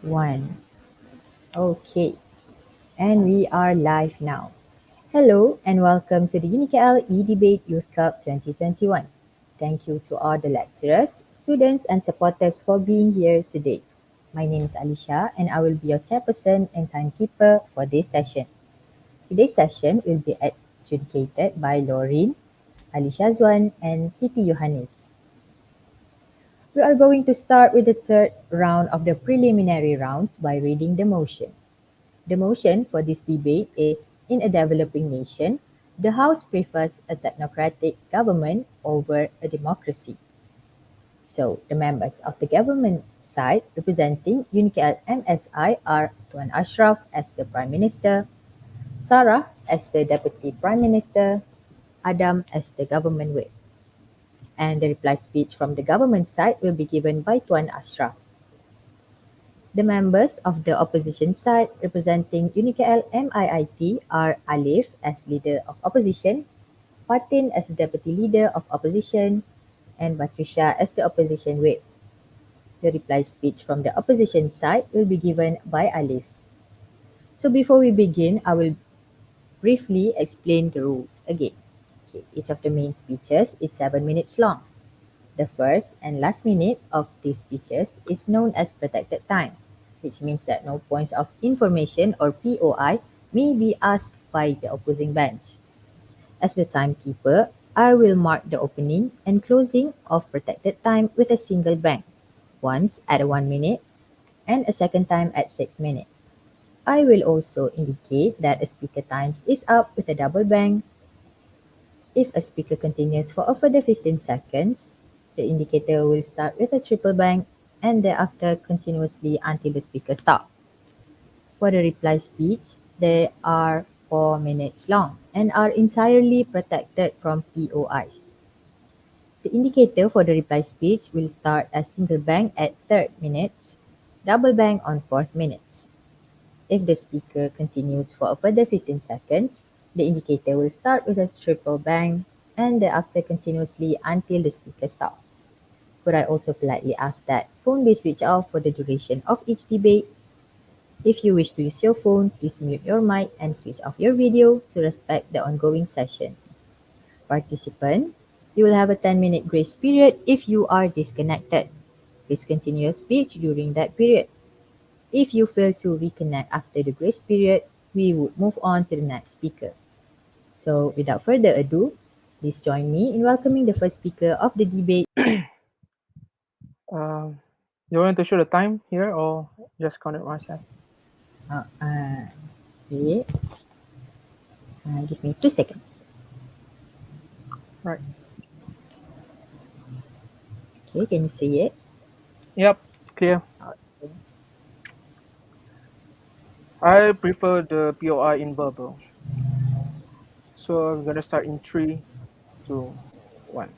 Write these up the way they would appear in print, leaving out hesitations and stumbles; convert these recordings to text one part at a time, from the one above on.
One. Okay, and we are live now. Hello and welcome to the UNICAL E-Debate Youth Cup 2021. Thank you to all the lecturers, students and supporters for being here today. My name is Alisha and I will be your chairperson and timekeeper for this session. Today's session will be adjudicated by Lauren, Alisha Zwan and Siti Yohanis. We are going to start with the third round of the preliminary rounds by reading the motion. The motion for this debate is, in a developing nation, the House prefers a technocratic government over a democracy. So, the members of the government side representing UNICAL MSI are Tuan Ashraf as the Prime Minister, Sarah as the Deputy Prime Minister, Adam as the government whip. And the reply speech from the government side will be given by Tuan Ashraf. The members of the opposition side representing UNICAL MIIT are Alif as leader of opposition, Fatin as deputy leader of opposition, and Batrisha as the opposition whip. The reply speech from the opposition side will be given by Alif. So before we begin, I will briefly explain the rules again. Okay, each of the main speeches is 7 minutes long. The first and last minute of these speeches is known as protected time, which means that no points of information or POI may be asked by the opposing bench. As the timekeeper, I will mark the opening and closing of protected time with a single bang, once at 1 minute and a second time at 6 minutes. I will also indicate that a speaker times is up with a double bang. If a speaker continues for a further 15 seconds, the indicator will start with a triple bang and thereafter continuously until the speaker stops. For the reply speech, they are 4 minutes long and are entirely protected from POIs. The indicator for the reply speech will start as single bang at 3rd minutes, double bang on 4th minutes. If the speaker continues for a further 15 seconds, the indicator will start with a triple bang and thereafter continuously until the speaker stops. Could I also politely ask that phone be switched off for the duration of each debate? If you wish to use your phone, please mute your mic and switch off your video to respect the ongoing session. Participant, you will have a 10-minute grace period if you are disconnected. Please continue your speech during that period. If you fail to reconnect after the grace period, we would move on to the next speaker. So, without further ado, please join me in welcoming the first speaker of the debate. Um, you want to show the time here or just count it myself? Uh, uh, okay, give me 2 seconds. Right. Okay, can you see it? Yep, clear. Okay. I prefer the POI in verbal. So I'm gonna start in three, two, one.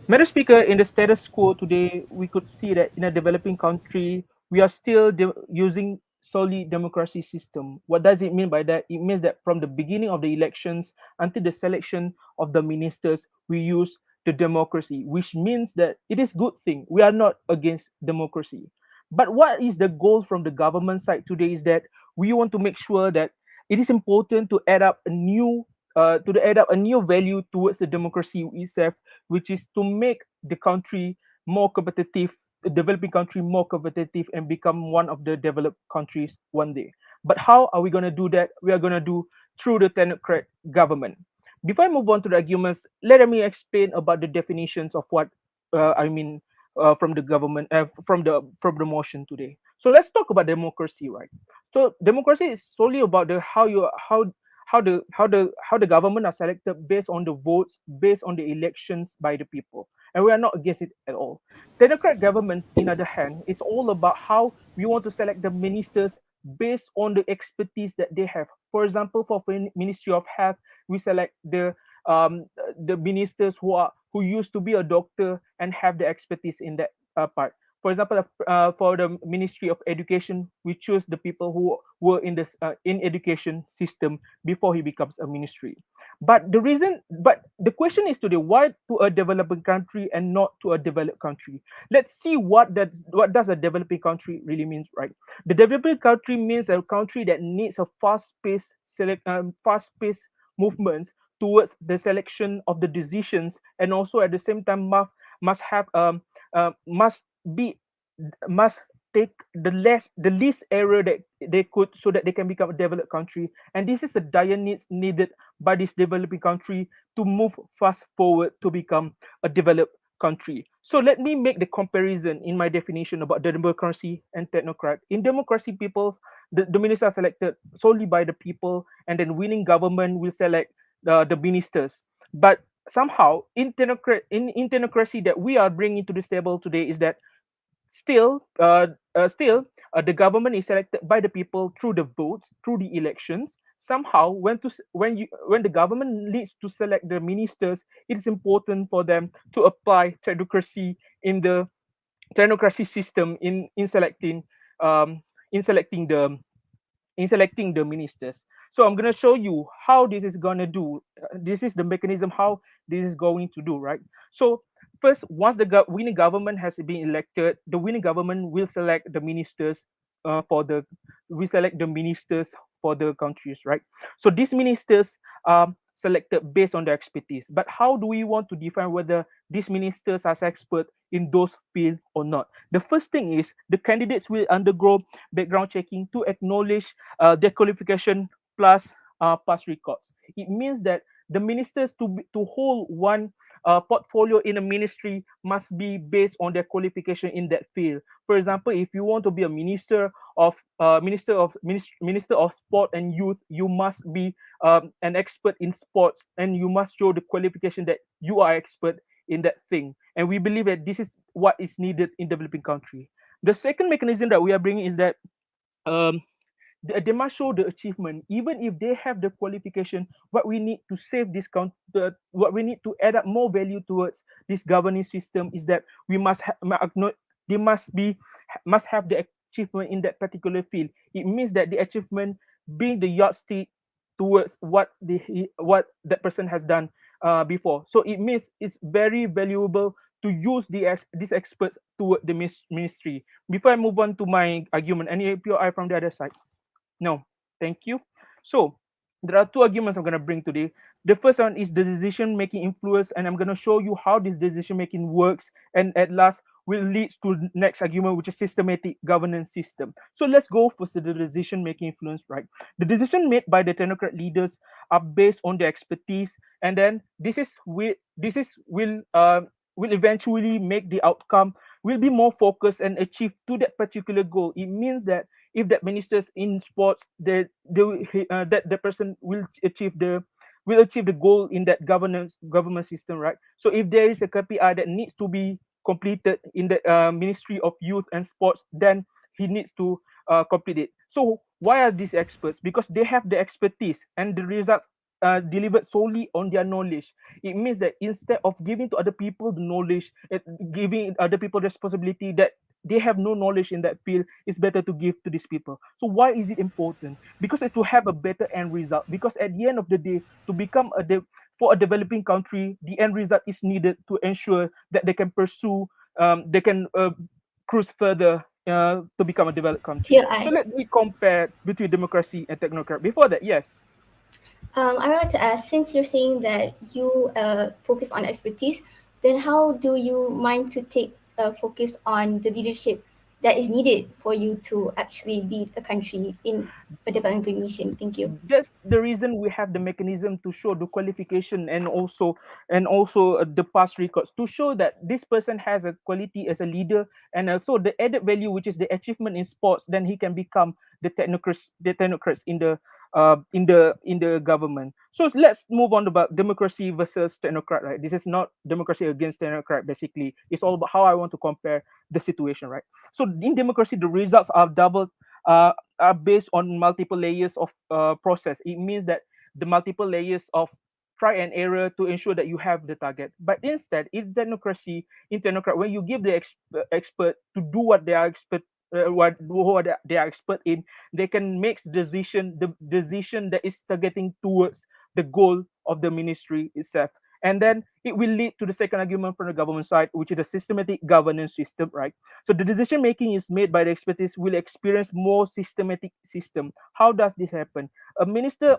Madam Speaker, in the status quo today, we could see that in a developing country, we are still using solely democracy system. What does it mean by that? It means that from the beginning of the elections until the selection of the ministers, we use the democracy, which means that it is good thing. We are not against democracy. But what is the goal from the government side today is that we want to make sure that it is important to add up a new add up a new value towards the democracy itself, which is to make the country more competitive, the developing country more competitive, and become one of the developed countries one day. But how are we going to do that? We are going to do through the technocrat government. Before I move on to the arguments, let me explain about the definitions of what I mean from the government, from the motion today. So let's talk about democracy, right? So democracy is solely about the how the government are selected based on the votes, based on the elections by the people, and we are not against it at all. Democrat government, in other hand, is all about how we want to select the ministers based on the expertise that they have. For example, for Ministry of Health, we select um, the ministers who used to be a doctor and have the expertise in that part. For example, for the Ministry of Education, we choose the people who were in this in education system before he becomes a ministry. But the question is today, why to a developing country and not to a developed country? Let's see what does a developing country really means, right? The developing country means a country that needs a fast-paced movements towards the selection of the decisions, and also at the same time must have must be must take the least error that they could, so that they can become a developed country. And this is a dire needs needed by this developing country to move fast forward to become a developed country. So let me make the comparison in my definition about the democracy and technocrat. In democracy, the ministers are selected solely by the people, and then winning government will select the ministers. But somehow in technocracy that we are bringing to this table today is that still, the government is selected by the people through the votes, through the elections. Somehow, when the government needs to select the ministers, it is important for them to apply technocracy in the technocracy system um, in selecting the ministers. So I'm gonna show you how this is gonna do. This is the mechanism how this is going to do, right? So first, once the winning government has been elected, the winning government will select the ministers for the we select the ministers for the countries, right? So these ministers are selected based on their expertise. But how do we want to define whether these ministers are expert in those fields or not? The first thing is the candidates will undergo background checking to acknowledge their qualification plus past records. It means that the ministers to hold one portfolio in a ministry must be based on their qualification in that field. For example, if you want to be a minister of sport and youth, you must be an expert in sports, and you must show the qualification that you are expert in that thing. And we believe that this is what is needed in developing country. The second mechanism that we are bringing is that um, they must show the achievement even if they have the qualification. What we need to save this what we need to add up more value towards this governing system is that they must have the achievement in that particular field. It means that the achievement being the yardstick towards what that person has done before. So it means it's very valuable to use these experts toward the ministry. Before I move on to my argument, any API from the other side? No, thank you. So there are two arguments I'm going to bring today. The first one is the decision making influence, and I'm going to show you how this decision making works, and at last will lead to the next argument, which is systematic governance system. So let's go for the decision making influence, right? The decision made by the technocrat leaders are based on their expertise, and then will eventually make the outcome will be more focused and achieve to that particular goal. It means that if that ministers in sports, that the person will achieve the goal in that government system, right? So if there is a KPI that needs to be completed in the Ministry of Youth and Sports, then he needs to complete it. So why are these experts? Because they have the expertise, and the results delivered solely on their knowledge. It means that instead of giving to other people the knowledge, giving other people responsibility that they have no knowledge in that field, it's better to give to these people. So why is it important? Because it's to have a better end result. Because at the end of the day, to become for a developing country, the end result is needed to ensure that they can pursue, they can cruise further to become a developed country. So POI. let me compare between democracy and technocrat. Before that, yes. I would like to ask, since you're saying that you focus on expertise, then how do you mind to take focus on the leadership that is needed for you to actually lead a country in a developing mission? Thank you. That's the reason we have the mechanism to show the qualification, and also the past records to show that this person has a quality as a leader, and also the added value, which is the achievement in sports. Then he can become the technocrats in the government. So let's move on about democracy versus technocrat, right? This is not democracy against technocrat. Basically, it's all about how I want to compare the situation, right? So in democracy, the results are double uh, are based on multiple layers of process. It means that the multiple layers of try and error to ensure that you have the target. But instead, in technocrat, when you give the expert to do what they are expert, what they are expert in, they can make the decision that is targeting towards the goal of the ministry itself. And then it will lead to the second argument from the government side, which is the systematic governance system, right? So the decision making is made by the expertise will experience more systematic system. How does this happen? A minister,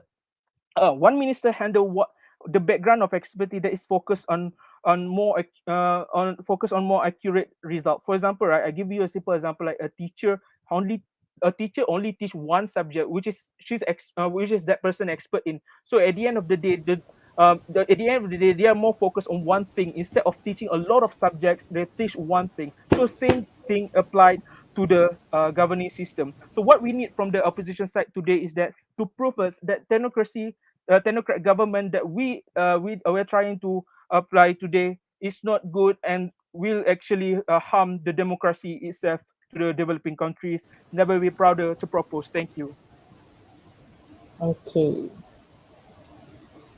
one minister handle what the background of expertise that is focused on more on focus on more accurate result. For example, right, I give you a simple example, like only a teacher only teach one subject, which is which is that person expert in. So at the end of the day, at the end of the day, they are more focused on one thing instead of teaching a lot of subjects. They teach one thing. So same thing applied to the governing system. So what we need from the opposition side today is that to prove us that technocrat government that we're trying to apply today is not good and will actually harm the democracy itself to the developing countries. Never be prouder to propose. Thank you. Okay.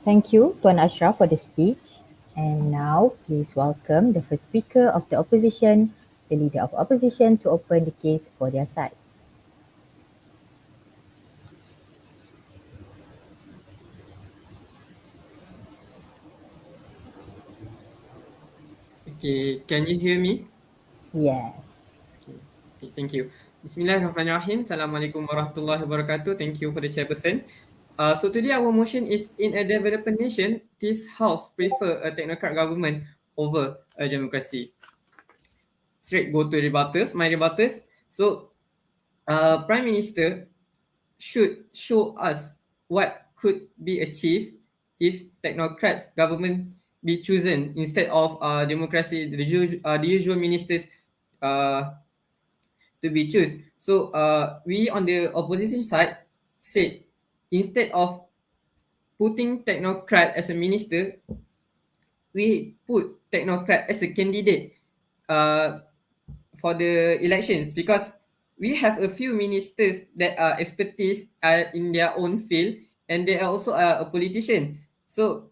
Thank you, Tuan Ashraf, for the speech. And now, please welcome the first speaker of the opposition, the leader of opposition, to open the case for their side. Okay, can you hear me? Yes. Okay, okay, thank you. Bismillahirrahmanirrahim. Assalamualaikum warahmatullahi wabarakatuh. Thank you for the chairperson. So today our motion is in a developing nation, this house prefer a technocrat government over a democracy. Straight go to rebuttals, my rebuttals. So Prime Minister should show us what could be achieved if technocrats government be chosen instead of democracy, the usual ministers uh, to be chosen. So we on the opposition side said instead of putting technocrat as a minister, we put technocrat as a candidate uh, for the election because we have a few ministers that are expertise in their own field and they are also a politician. So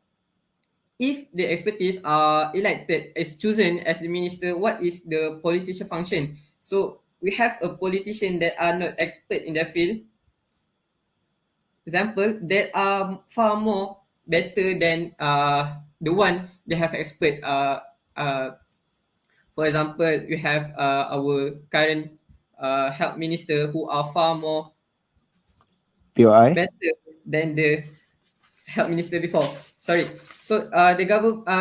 if the expertise are elected as chosen as the minister, what is the politician function? So we have a politician that are not expert in their field. Example, that are far more better than the one they have expert. For example, we have our current health minister who are far more POI. better than the health minister before. Sorry. So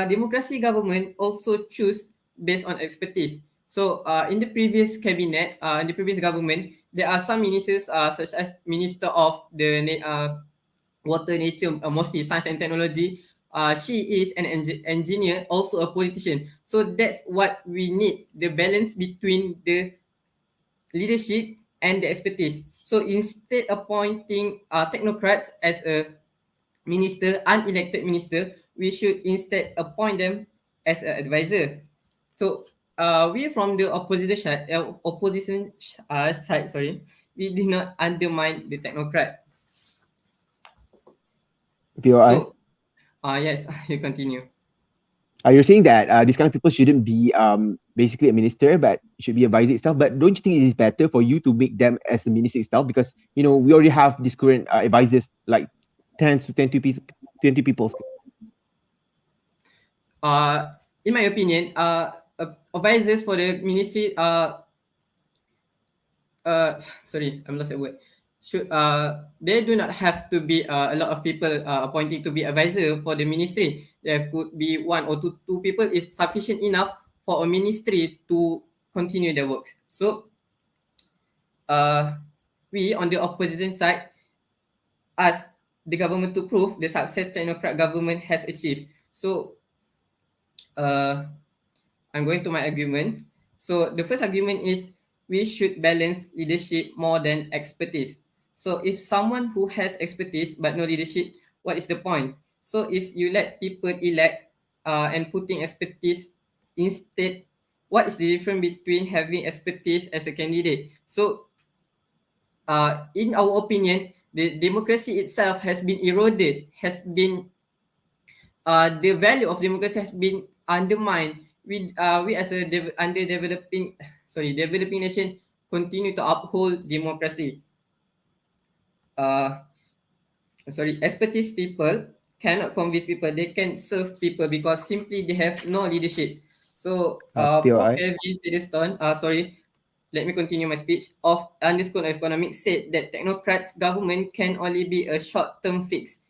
democracy government also choose based on expertise. So in the previous cabinet, in the previous government, there are some ministers such as Minister of the Water, Nature, mostly Science and Technology. She is an engineer, also a politician. So that's what we need, the balance between the leadership and the expertise. So instead appointing technocrats as a minister, unelected minister, we should instead appoint them as an advisor. So we from the opposition side, sorry, we did not undermine the technocrat. POI. So yes, you continue. You're saying that these kind of people shouldn't be basically a minister, but should be advisor itself. But don't you think it is better for you to make them as the minister itself? Because we already have these current advisors like 10 to 20 people. In my opinion, advisors for the ministry sorry, I'm lost at word. Should they do not have to be a lot of people appointing to be advisor for the ministry. There could be one or two people is sufficient enough for a ministry to continue their works. So we on the opposition side ask the government to prove the success technocrat government has achieved. So uh, I'm going to my argument. So the first argument is we should balance leadership more than expertise. So if someone who has expertise but no leadership, what is the point? So if you let people elect and putting expertise instead, what is the difference between having expertise as a candidate? So in our opinion, the democracy itself has been eroded, has been the value of democracy has been undermined. We as a developing nation continue to uphold democracy. Uh, Expertise people cannot convince people, they can serve people because simply they have no leadership. So Prof. POI. Kevin Featherstone, sorry, let me continue my speech, of underscore economics said that technocrats government can only be a short-term fix.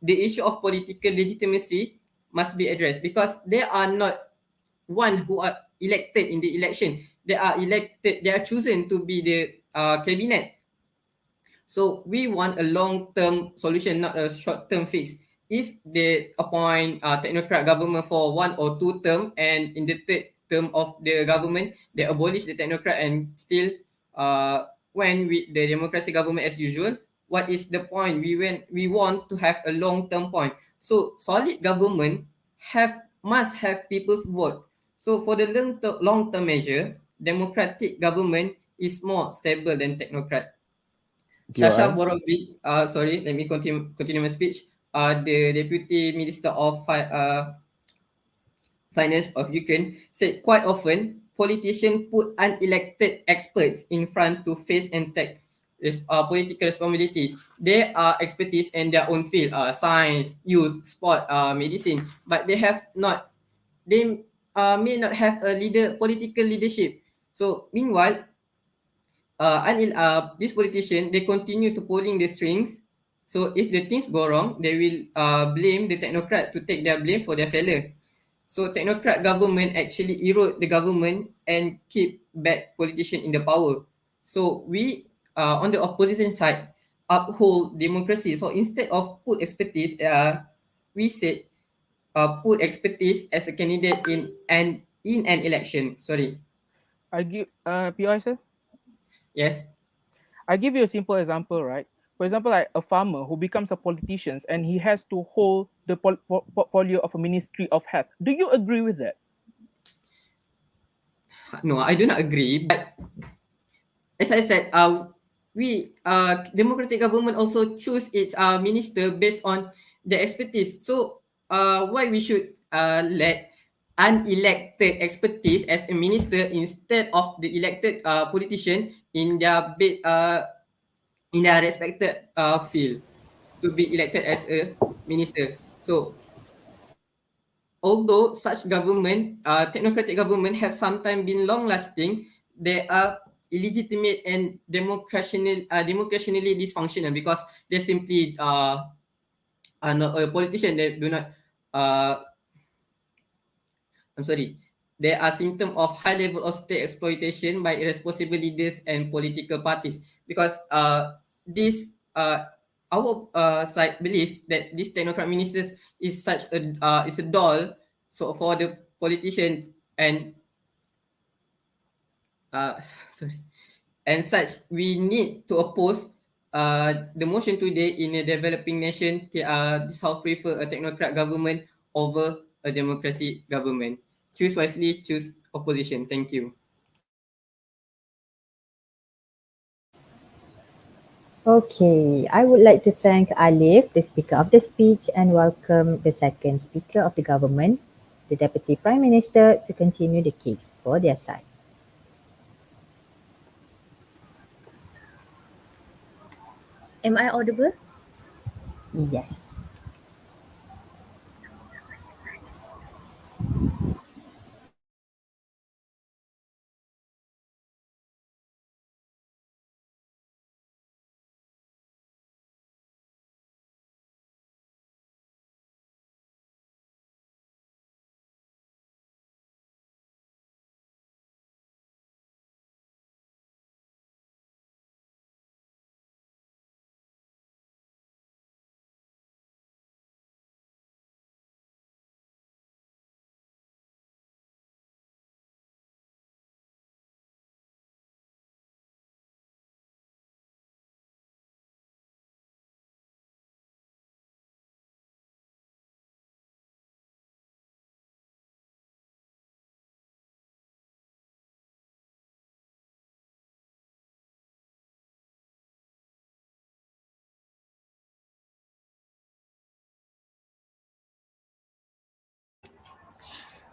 The issue of political legitimacy must be addressed because they are not one who are elected in the election. They are elected, they are chosen to be the cabinet. So we want a long-term solution, not a short-term fix. If they appoint technocrat government for 1 or 2 term, and in the third term of the government, they abolish the technocrat and still when with the democracy government as usual, what is the point? We want to have a long-term point. So solid government must have people's vote. So for the long-term measure, democratic government is more stable than technocrat. Sasha POI. Borovic, sorry, let me continue my speech. The Deputy Minister of Finance of Ukraine said quite often politicians put unelected experts in front to face and take political responsibility. They are expertise in their own field, science, youth, sport, medicine, but they may not have a political leadership. So meanwhile, this politician, they continue to pulling the strings. So if the things go wrong, they will blame the technocrat to take their blame for their failure. So technocrat government actually erode the government and keep bad politician in the power. So we on the opposition side uphold democracy. So instead of put expertise, we said put expertise as a candidate in an election. Sorry. I give POI sir. Yes. I give you a simple example, right? For example, like a farmer who becomes a politician and he has to hold the portfolio of a Ministry of Health. Do you agree with that? No, I do not agree. But as I said, we democratic government also choose its minister based on the expertise. So why we should let unelected expertise as a minister instead of the elected politician in their respected field to be elected as a minister. So although such government, technocratic government have sometimes been long-lasting, they are illegitimate and democratically dysfunctional because they simply are not a politician. They do not. Uh, I'm sorry. There are symptoms of high level of state exploitation by irresponsible leaders and political parties because this our side believe that this technocrat ministers is a doll so for the politicians and uh, sorry and such we need to oppose the motion today in a developing nation. This house prefer a technocrat government over a democracy government. Choose wisely, choose opposition. Thank you. Okay, I would like to thank Alif, the speaker of the speech, and welcome the second speaker of the government, the Deputy Prime Minister, to continue the case for their side. Am I audible? Yes.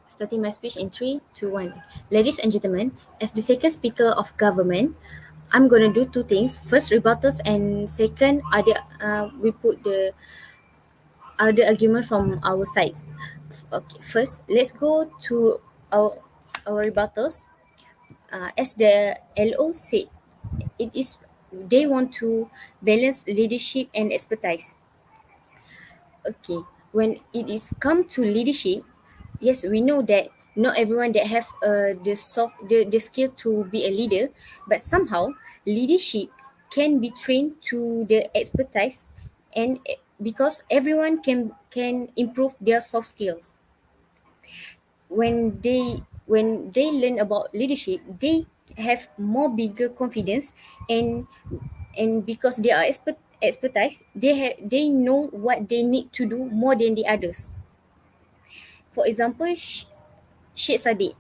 Starting my speech in 3, 2, 1. Ladies and gentlemen, as the second speaker of government, I'm gonna do two things. First, rebuttals, and second, we put the other argument from our sides. Okay, first let's go to our rebuttals. As the LO said, it is they want to balance leadership and expertise. Okay, when it is come to leadership, yes, we know that not everyone that have the skill to be a leader, but somehow leadership can be trained to the expertise, and because everyone can improve their soft skills. When they learn about leadership, they have more bigger confidence, and because they are expertise, they know what they need to do more than the others. For example, Sheikh Sadiq,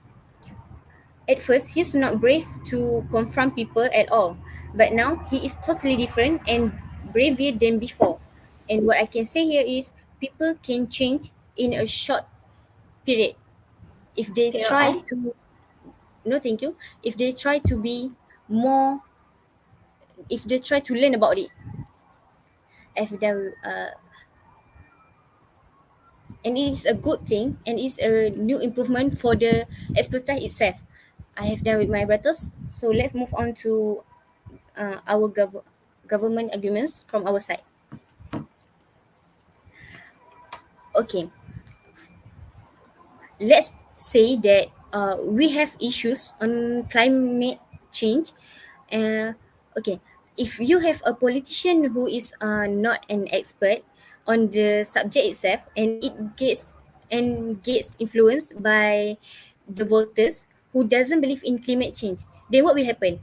at first he's not brave to confront people at all, but now he is totally different and braver than before. And what I can say here is people can change in a short period if they try POI. to. No, thank you. If they try to be more, if they try to learn about it, if they, and it is a good thing, and it's a new improvement for the expertise itself. I have done with my brothers, so let's move on to our government arguments from our side. Okay, let's say that we have issues on climate change. Uh, okay, if you have a politician who is not an expert on the subject itself, and it gets influenced by the voters who doesn't believe in climate change, then what will happen?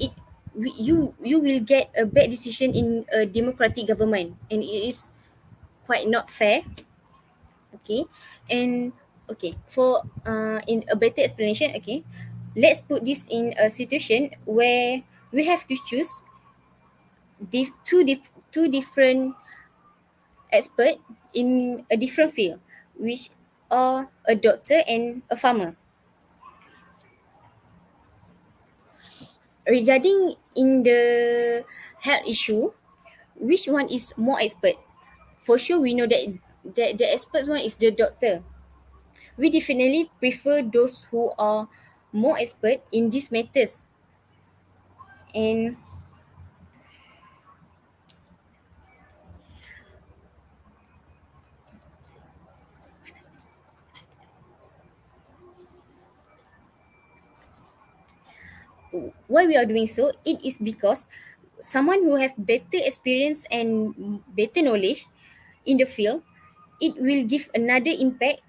It you will get a bad decision in a democratic government, and it is quite not fair. Okay, and okay, for in a better explanation, okay, let's put this in a situation where we have to choose two different expert in a different field, which are a doctor and a farmer. Regarding in the health issue, which one is more expert? For sure we know that the expert one is the doctor. We definitely prefer those who are more expert in these matters. And why we are doing so, it is because someone who have better experience and better knowledge in the field, it will give another impact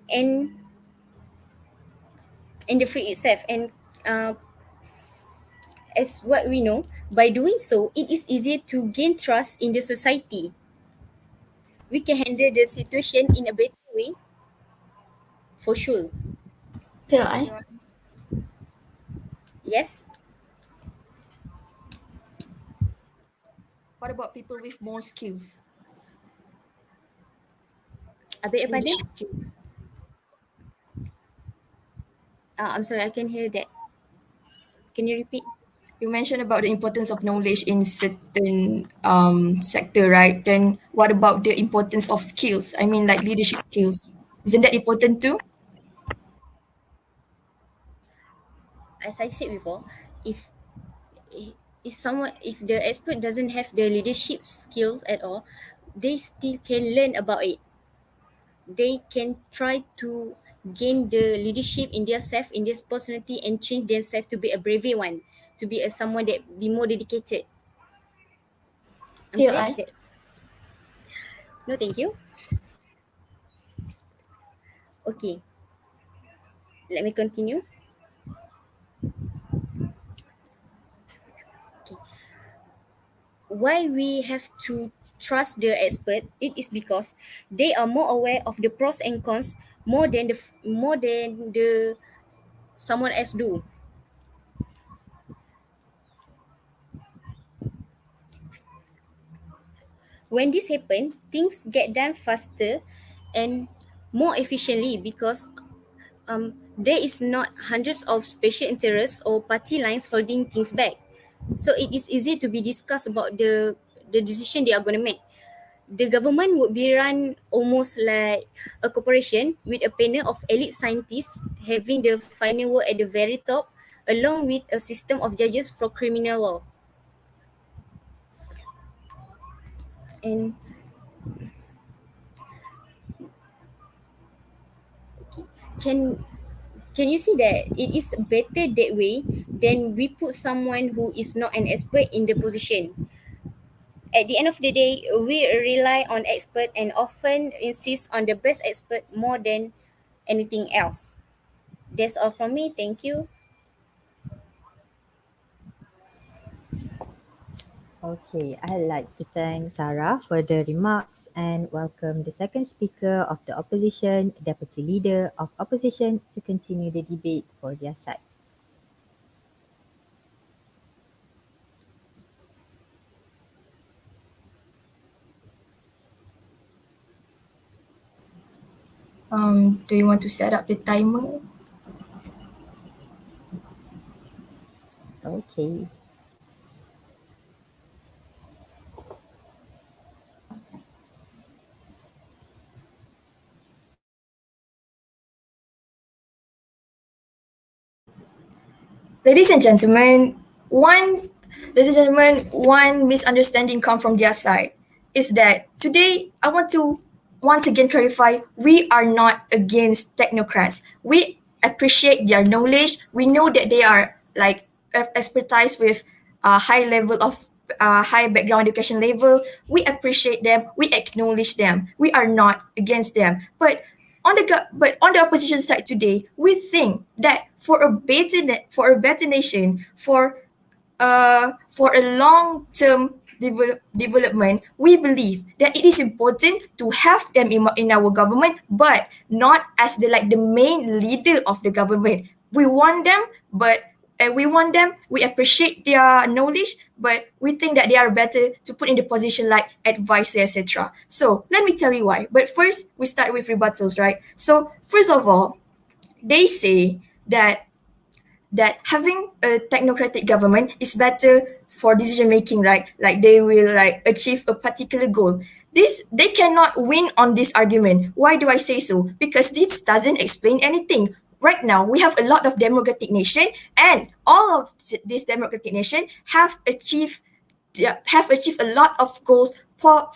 and in the field itself. And uh, as what we know, by doing so, it is easier to gain trust in the society. We can handle the situation in a better way, for sure. POI. Yes. What about people with more skills, I beg your pardon. leadership skills? I'm sorry, I can hear that. Can you repeat? You mentioned about the importance of knowledge in certain sector, right? Then what about the importance of skills? I mean, like leadership skills. Isn't that important too? As I said before, if if the expert doesn't have the leadership skills at all, they still can learn about it. They can try to gain the leadership in their self, in their personality, and change themselves to be a braver one, to be a someone that be more dedicated. I'm clear. POI. No, thank you. Okay, let me continue. Okay, why we have to trust the expert? It is because they are more aware of the pros and cons more than the someone else do. When this happens, things get done faster and more efficiently because there is not hundreds of special interests or party lines holding things back. So it is easy to be discussed about the decision they are going to make. the government would be run almost like a corporation with a panel of elite scientists having the final word at the very top, along with a system of judges for criminal law. And can can you see that it is better that way than we put someone who is not an expert in the position? At the end of the day, we rely on expert and often insist on the best expert more than anything else. That's all from me. Thank you. Okay, I'd like to thank Sarah for the remarks and welcome the second speaker of the opposition, Deputy Leader of Opposition, to continue the debate for their side. Do you want to set up the timer? Okay. Ladies and gentlemen, one one misunderstanding come from their side is that today I want to once again clarify we are not against technocrats. We appreciate their knowledge. We know that they are like expertise with a high level of high background education level. We appreciate them. We acknowledge them. We are not against them. But on the opposition side today, we think that for a better nation, for a long term development, we believe that it is important to have them in our government, but not as the main leader of the government. We want them, but we appreciate their knowledge, but we think that they are better to put in the position like advisor, etc. So let me tell you why. But first, we start with rebuttals, right? So first of all, they say that having a technocratic government is better for decision making, right? Like they will like achieve a particular goal. This they cannot win on this argument. Why do I say so? Because this doesn't explain anything. Right now, we have a lot of democratic nation, and all of these democratic nation have achieved a lot of goals for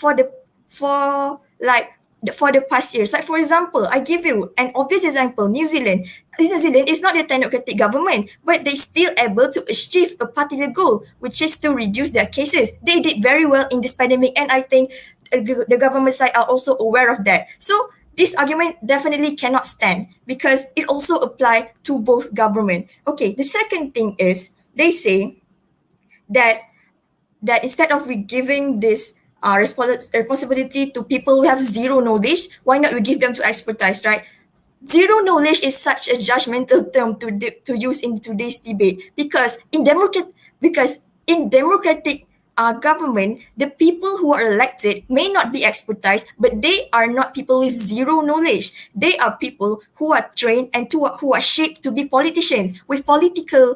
like for the past years. Like for example, I give you an obvious example: New Zealand. New Zealand is not a technocratic government, but they still able to achieve a particular goal, which is to reduce their cases. They did very well in this pandemic, and I think the government side are also aware of that. So this argument definitely cannot stand because it also apply to both government. Okay, the second thing is they say that instead of we giving this responsibility to people who have zero knowledge, why not we give them to expertise, right? Zero knowledge is such a judgmental term to use in today's debate because in democratic government, the people who are elected may not be expertise, but they are not people with zero knowledge. They are people who are trained and who are shaped to be politicians with political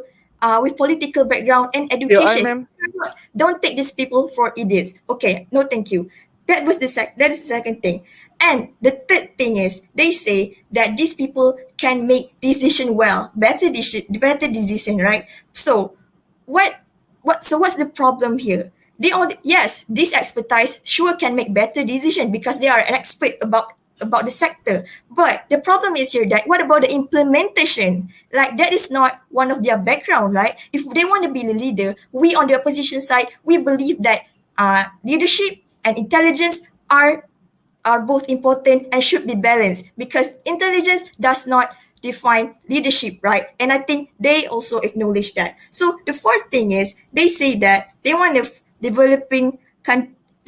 background and POI, education. ma'am. Don't take these people for idiots. Okay, no, thank you. That is the second thing. And the third thing is they say that these people can make decision well, better decision, right? So what's the problem here? Yes, this expertise sure can make better decision because they are an expert about the sector. But the problem is here that what about the implementation? Like that is not one of their background, right? If they want to be the leader, we on the opposition side, we believe that leadership and intelligence are both important and should be balanced because intelligence does not define leadership, right? And I think they also acknowledge that. So the fourth thing is they say that they want a they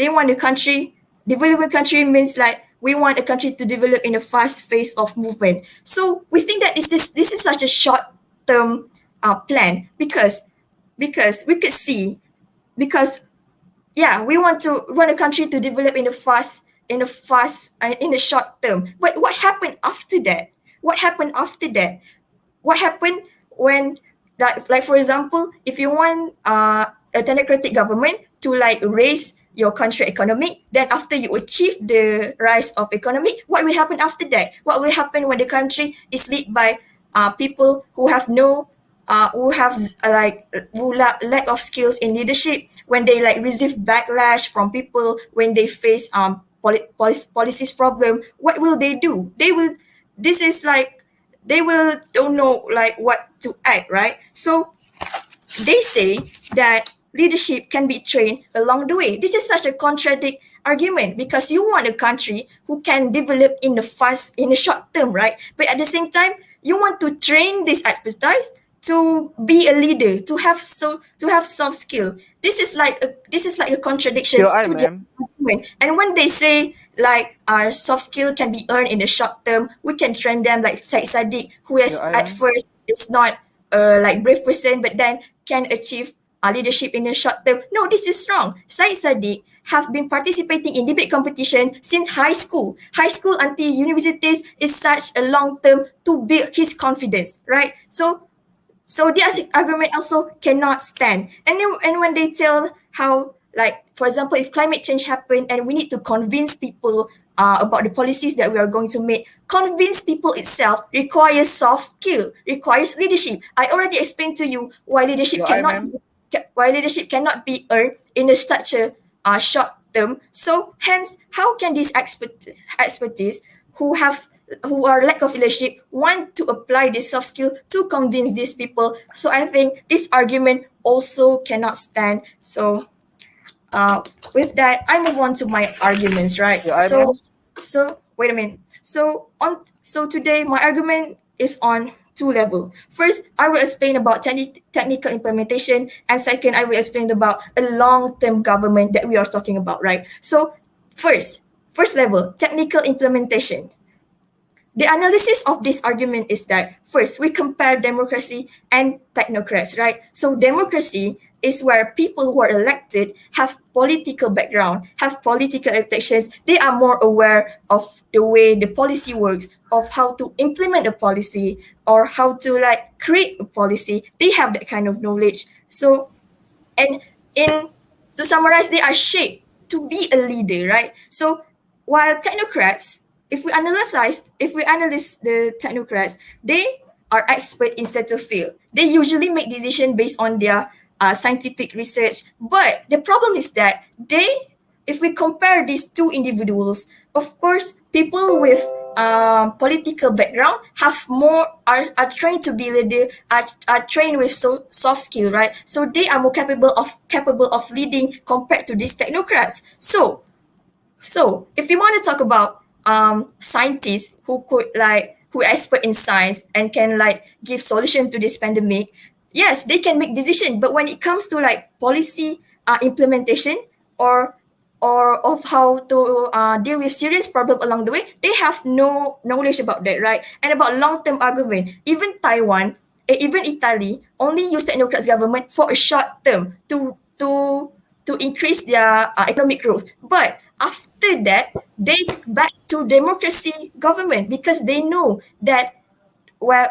want a country developing country means like we want a country to develop in a fast phase of movement. So we think that this is such a short term plan because we could see because yeah, we want a country to develop in a short term. But what happened after that? What happened after that? What happened when like for example, if you want a democratic government to like raise your country economic. Then after you achieve the rise of economy, what will happen after that? What will happen when the country is led by people who have no who have lack of skills in leadership, when they like receive backlash from people, when they face policies problem, what will they do? They will, this is like, they will don't know like what to act, right? So they say that leadership can be trained along the way. This is such a contradict argument, because you want a country who can develop in the fast, in the short term, right? But at the same time, you want to train this expertise to be a leader, to have, so to have soft skill. This is like a contradiction POI, to the ma'am. argument. And when they say like our soft skill can be earned in the short term, we can train them like Syed Sadiq, who is POI, at ma'am. first is not like brave person, but then can achieve leadership in the short term. No, this is wrong. Syed Sadiq have been participating in debate competition since high school. High school until universities is such a long term to build his confidence, right? So this argument also cannot stand. And then, and when they tell how, like, for example, if climate change happen and we need to convince people about the policies that we are going to make, convince people itself requires soft skill, requires leadership. I already explained to you why leadership POI, cannot ma'am. why leadership cannot be earned in a such a short term. So hence, how can this expertise who have, who are lack of leadership, want to apply this soft skill to convince these people? So I think this argument also cannot stand. So with that, I move on to my arguments, right? POI, ma'am. So wait a minute. So today my argument is on two level. First, I will explain about technical implementation, and second, I will explain about a long-term government that we are talking about, right? So first level, technical implementation. The analysis of this argument is that first we compare democracy and technocrats, right? So democracy is where people who are elected have political background, have political expectations. They are more aware of the way the policy works, of how to implement a policy, or how to like create a policy. They have that kind of knowledge. So, and in, to summarize, they are shaped to be a leader, right? So while technocrats, if we analyze the technocrats, they are expert in certain field. They usually make decisions based on their scientific research. But the problem is that they, if we compare these two individuals, of course, people with political background have more, are trained to be leader, are trained with soft skill, right? So they are more capable of leading compared to these technocrats. So if you want to talk about scientists who could like, who are expert in science and can like give solution to this pandemic, yes, they can make decision. But when it comes to like policy implementation, or of how to deal with serious problem along the way, they have no knowledge about that, right? And about long-term argument, even Taiwan, even Italy only use technocrats government for a short term to increase their economic growth. But after that, they back to democracy government, because they know that, well,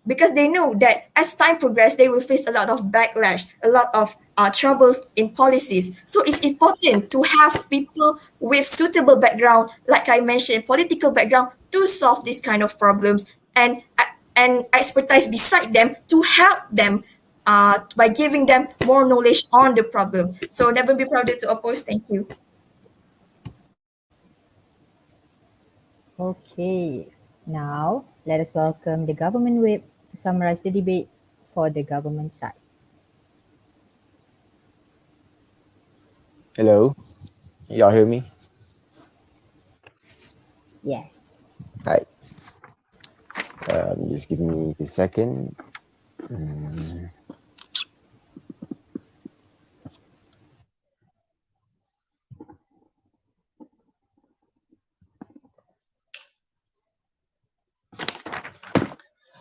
because they know that as time progresses, they will face a lot of backlash, a lot of troubles in policies. So it's important to have people with suitable background, like I mentioned, political background, to solve this kind of problems, and expertise beside them to help them by giving them more knowledge on the problem. So never be proud to oppose. Thank you. Okay, now let us welcome the government whip to summarize the debate for the government side. Hello, y'all hear me? Yes. Hi. Just give me a second. Mm.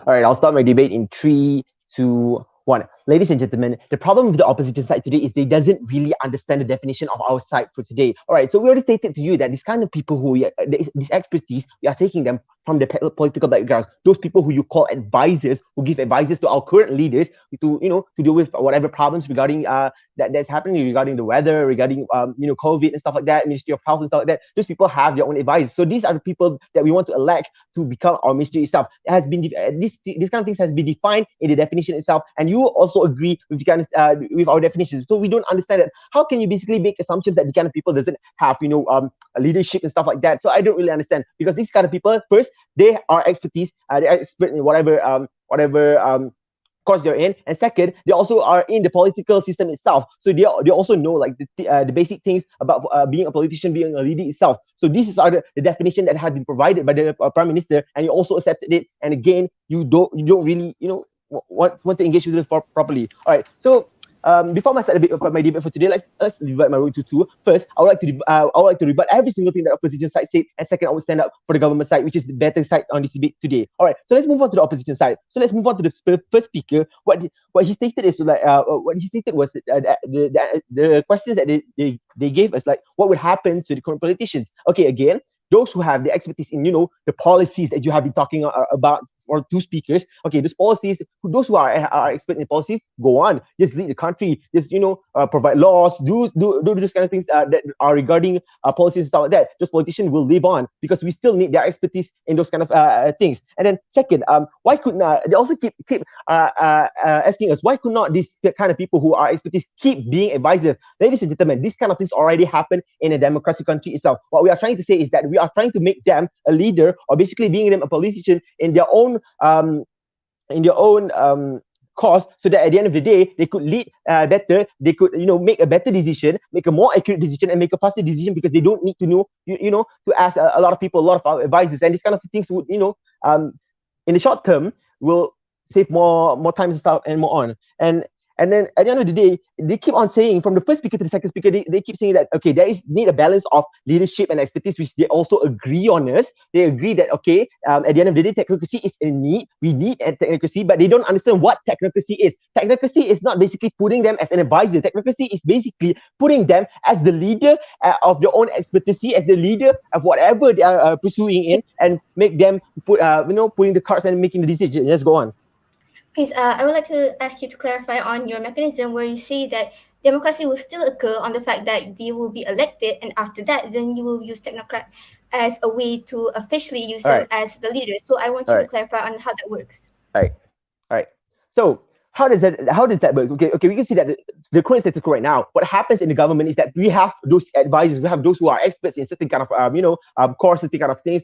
All right, I'll start my debate in 3, 2, 1. ladies and gentlemen, the problem with the opposition side today is they doesn't really understand the definition of our side for today. All right, so we already stated to you that these kind of people this expertise, we are taking them from the political backgrounds. Those people who you call advisors, who give advices to our current leaders to to deal with whatever problems regarding that's happening regarding the weather, regarding COVID and stuff like that, Ministry of Health and stuff like that. Those people have their own advisors. So these are the people that we want to elect to become our ministry itself. It has been this kind of things has been defined in the definition itself, and you also agree with the kind of with our definitions. So we don't understand it. How can you basically make assumptions that the kind of people doesn't have a leadership and stuff like that? So I don't really understand, because these kind of people, first, they are expertise, they're expert in whatever course they're in, and second, they also are in the political system itself, so they also know like the basic things about being a politician, being a leader itself. So this is the definition that has been provided by the prime minister, and you also accepted it, and again, you don't really want to engage with it properly. All right, so before I start my debate for today, let's divide my room into two. First, I would like to rebut every single thing that opposition side said, and second, I would stand up for the government side, which is the better side on this debate today. All right, so let's move on to the opposition side. So let's move on to the first speaker. What he stated is what he stated was the questions that they gave us, like what would happen to the current politicians. Okay, again, those who have the expertise in the policies that you have been talking about, or two speakers. Okay, those policies, those who are expert in policies, go on, just lead the country, just provide laws, do those kind of things that are regarding policies and stuff like that. Those politicians will live on, because we still need their expertise in those kind of things. And then second, why couldn't they also keep asking us, why could not these kind of people who are expertise keep being advisors? Ladies and gentlemen, these kind of things already happen in a democratic country itself. What we are trying to say is that we are trying to make them a leader, or basically being them a politician in their own cause, so that at the end of the day they could lead better, they could make a better decision, make a more accurate decision, and make a faster decision, because they don't need to to ask a lot of people, a lot of advisors, and these kind of things would in the short term will save more time and stuff and more on. And then at the end of the day, they keep on saying, from the first speaker to the second speaker, they keep saying that, okay, there is need a balance of leadership and expertise, which they also agree on us. They agree that, okay, at the end of the day, technocracy is a need. We need a technocracy, but they don't understand what technocracy is. Technocracy is not basically putting them as an advisor. Technocracy is basically putting them as the leader of their own expertise, as the leader of whatever they are pursuing in, and make them putting the cards and making the decision. Let's go on. Please, I would like to ask you to clarify on your mechanism where you say that democracy will still occur on the fact that they will be elected, and after that, then you will use technocrat as a way to officially use All them right. as the leaders. So I want All you to right. clarify on how that works. All right. All right. So how does that work? Okay, we can see that the current status quo right now, what happens in the government is that we have those advisors, we have those who are experts in certain kind of course, certain kind of things,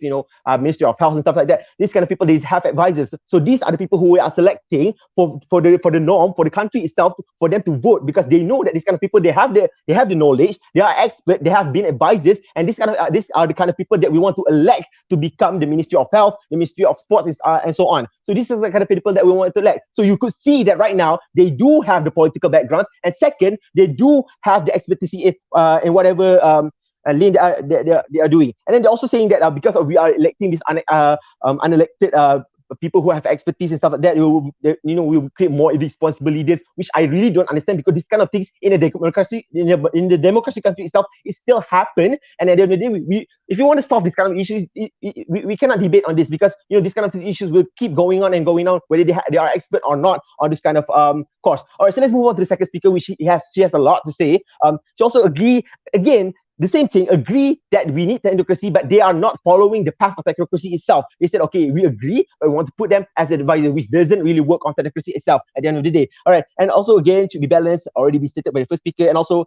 Ministry of Health and stuff like that. These kind of people, they have advisors. So these are the people who we are selecting for the norm, for the country itself, for them to vote, because they know that these kind of people, they have the knowledge, they are expert, they have been advisors, and these are the kind of people that we want to elect to become the Ministry of Health, the Ministry of Sports, and so on. So this is the kind of people that we want to elect. So you could see that right now they do have the political backgrounds, and second, they do have the expertise in whatever lane they are doing. And then they're also saying that because we are electing these unelected people who have expertise and stuff like that, we will create more responsible leaders, which I really don't understand, because this kind of things in a democracy, in the democracy country itself, it still happen. And at the end of the day, if you want to solve this kind of issues, we cannot debate on this, because these kind of issues will keep going on and going on, whether they are expert or not on this kind of course. All right, so let's move on to the second speaker, which she has a lot to say. She also agree again. The same thing, agree that we need technocracy, but they are not following the path of technocracy itself. They said, okay, we agree, but we want to put them as an advisor, which doesn't really work on technocracy itself at the end of the day. All right, and also again, should be balanced, already be stated by the first speaker, and also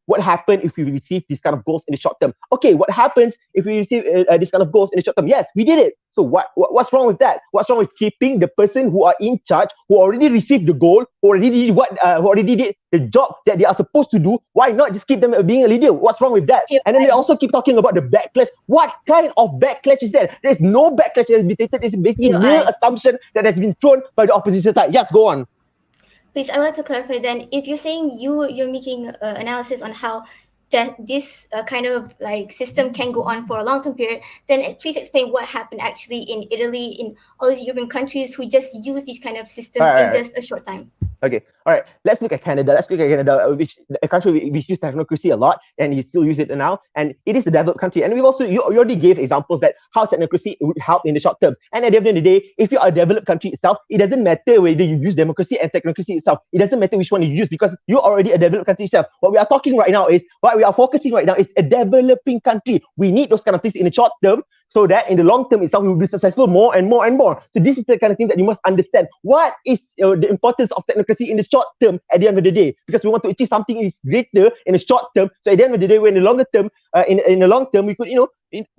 what happens if we receive these kind of goals in the short term? Okay, what happens if we receive this kind of goals in the short term? Yes, we did it. So what's wrong with that? What's wrong with keeping the person who are in charge, who already received the goal, who already did the job that they are supposed to do? Why not just keep them being a leader? What's wrong with that? And then they also keep talking about the backlash. What kind of backlash is that? There's no backlash that has been taken. It's basically mere assumption that has been thrown by the opposition side. Yes, go on. Please, I would like to clarify then, if you're saying you're making analysis on how that this kind of like system can go on for a long term period, then please explain what happened actually in Italy, in all these European countries who just use these kind of All systems right, in all right. just a short time. Okay, all right. Let's look at Canada. Let's look at Canada, which a country which use technocracy a lot, and you still use it now. And it is a developed country. And we also you already gave examples that how technocracy would help in the short term. And at the end of the day, if you are a developed country itself, it doesn't matter whether you use democracy and technocracy itself. It doesn't matter which one you use because you're already a developed country itself. What we are talking right now is what we are focusing right now is a developing country. We need those kind of things in the short term so that in the long term itself we will be successful more and more and more. So this is the kind of thing that you must understand. What is the importance of technocracy in the short term at the end of the day? Because we want to achieve something is greater in the short term. So at the end of the day, when in the longer term, in the long term, we could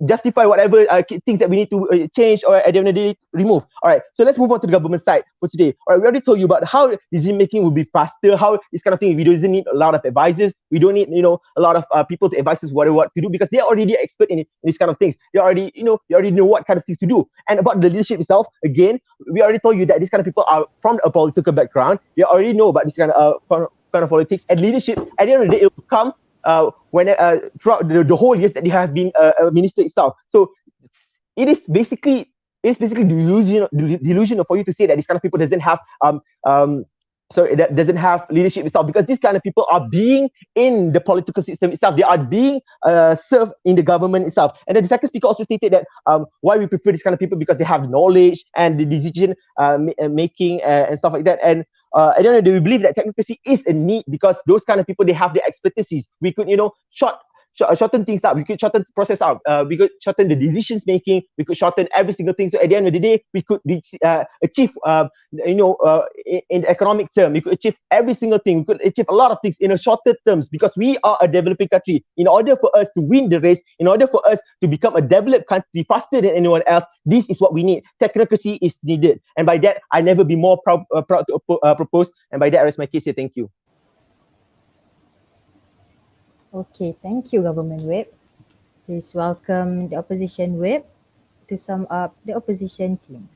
justify whatever things that we need to change or at the end of the day remove. All right. So let's move on to the government side for today. All right. We already told you about how decision making will be faster. How this kind of thing we don't need a lot of advisors. We don't need a lot of people to advise us what to do because they're already expert in these kind of things. They already you already know what kind of things to do. And about the leadership itself, again, we already told you that these kind of people are from a political background. They already know about this kind of politics and leadership. At the end of the day, it will come when throughout the whole years that they have been a minister itself. So it is basically delusional for you to say that this kind of people doesn't have so that doesn't have leadership itself because these kind of people are being in the political system itself. They are being served in the government itself. And the second speaker also stated that why we prefer this kind of people because they have knowledge and the decision making and stuff like that. And I don't know. We believe that technocracy is a need because those kind of people they have the expertise. We could shorten things up. We could shorten the process out. We could shorten the decisions making. We could shorten every single thing. So at the end of the day, we could achieve, in the economic term, we could achieve every single thing. We could achieve a lot of things in a shorter terms because we are a developing country. In order for us to win the race, in order for us to become a developed country faster than anyone else, this is what we need. Technocracy is needed. And by that, I never be more proud to propose. And by that, I rest my case here. Thank you. Okay, thank you, Government Whip. Please welcome the Opposition Whip to sum up the opposition team.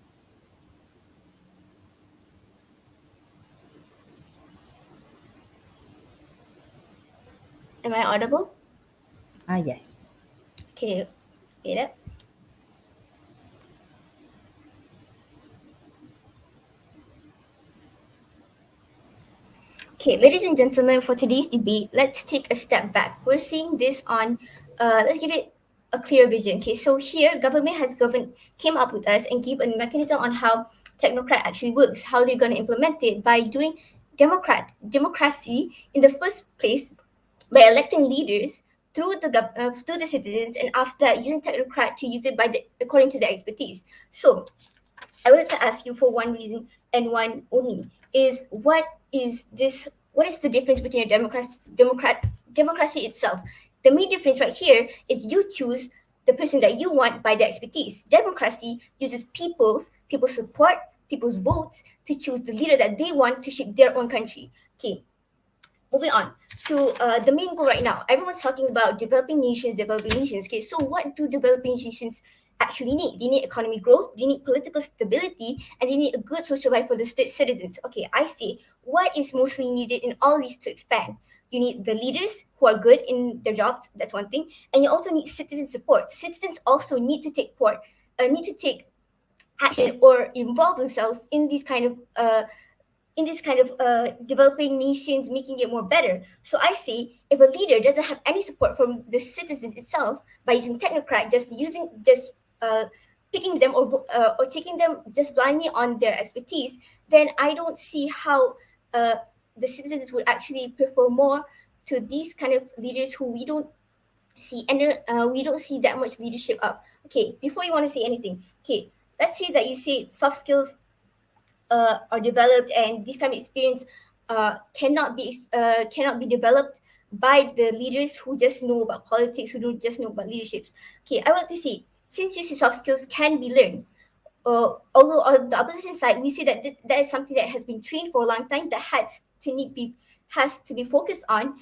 Am I audible? Yes. Okay, wait up. Okay, ladies and gentlemen, for today's debate, let's take a step back. We're seeing this on, let's give it a clear vision. Okay, so here, government came up with us and gave a mechanism on how technocrat actually works, how they're going to implement it by doing democracy in the first place by electing leaders through the citizens, and after that, using technocrat to use it according to their expertise. So I would like to ask you for one reason and one only is what is the difference between a democracy itself? The main difference right here is you choose the person that you want by their expertise. Democracy uses people's support, people's votes to choose the leader that they want to shape their own country. Okay, moving on to the main goal right now. Everyone's talking about developing nations. Okay, so what do developing nations actually need? They need economic growth, they need political stability, and they need a good social life for the citizens. Okay, I say what is mostly needed in all these to expand? You need the leaders who are good in their jobs. That's one thing, and you also need citizen support. Citizens also need to take action or involve themselves in this kind of developing nations, making it more better. So I say, if a leader doesn't have any support from the citizens itself by using technocrat, just picking them or taking them just blindly on their expertise, then I don't see how the citizens would actually prefer more to these kind of leaders who we don't see, and we don't see that much leadership up. Okay, before you want to say anything, okay, let's say that you say soft skills are developed, and this kind of experience cannot be developed by the leaders who just know about politics, who don't just know about leadership. Okay, I want to say, since you see soft skills can be learned, although on the opposition side, we see that that is something that has been trained for a long time, that has to be focused on.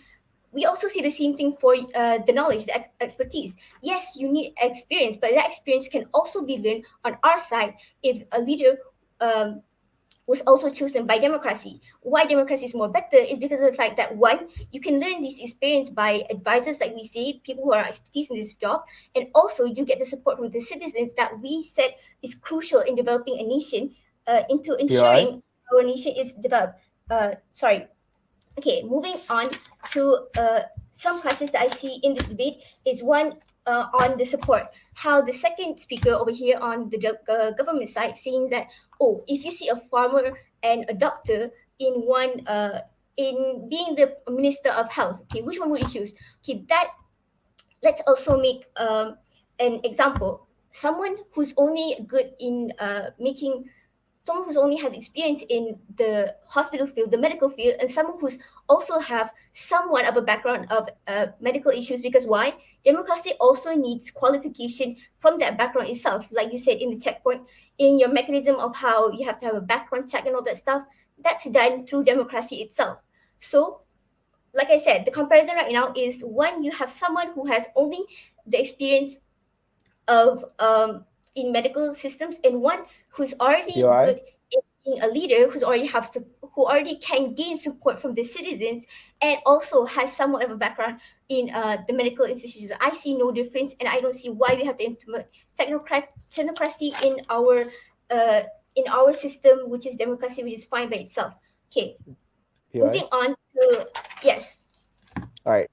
We also see the same thing for the knowledge, the expertise. Yes, you need experience, but that experience can also be learned on our side if a leader was also chosen by democracy. Why democracy is more better is because of the fact that one, you can learn this experience by advisors, like we say, people who are expertise in this job, and also you get the support from the citizens that we said is crucial in developing a nation, into POI. ensuring our nation is developed. Sorry, okay, moving on to some questions that I see in this debate is one, on the support. How the second speaker over here on the government side saying that, oh, if you see a farmer and a doctor in one, in being the minister of health, okay, which one would you choose? Okay, that, let's also make an example. Someone who's only good in making, someone who's only has experience in the hospital field, the medical field, and someone who's also have somewhat of a background of medical issues. Because why? Democracy also needs qualification from that background itself. Like you said in the checkpoint, in your mechanism of how you have to have a background check and all that stuff, that's done through democracy itself. So like I said, the comparison right now is one, you have someone who has only the experience of in medical systems, and one who's already POI. good in being a leader, who's already have who already can gain support from the citizens, and also has somewhat of a background in the medical institutions. I see no difference, and I don't see why we have to implement technocracy uh, in our system, which is democracy, which is fine by itself. Okay, POI. moving on to, yes. All right.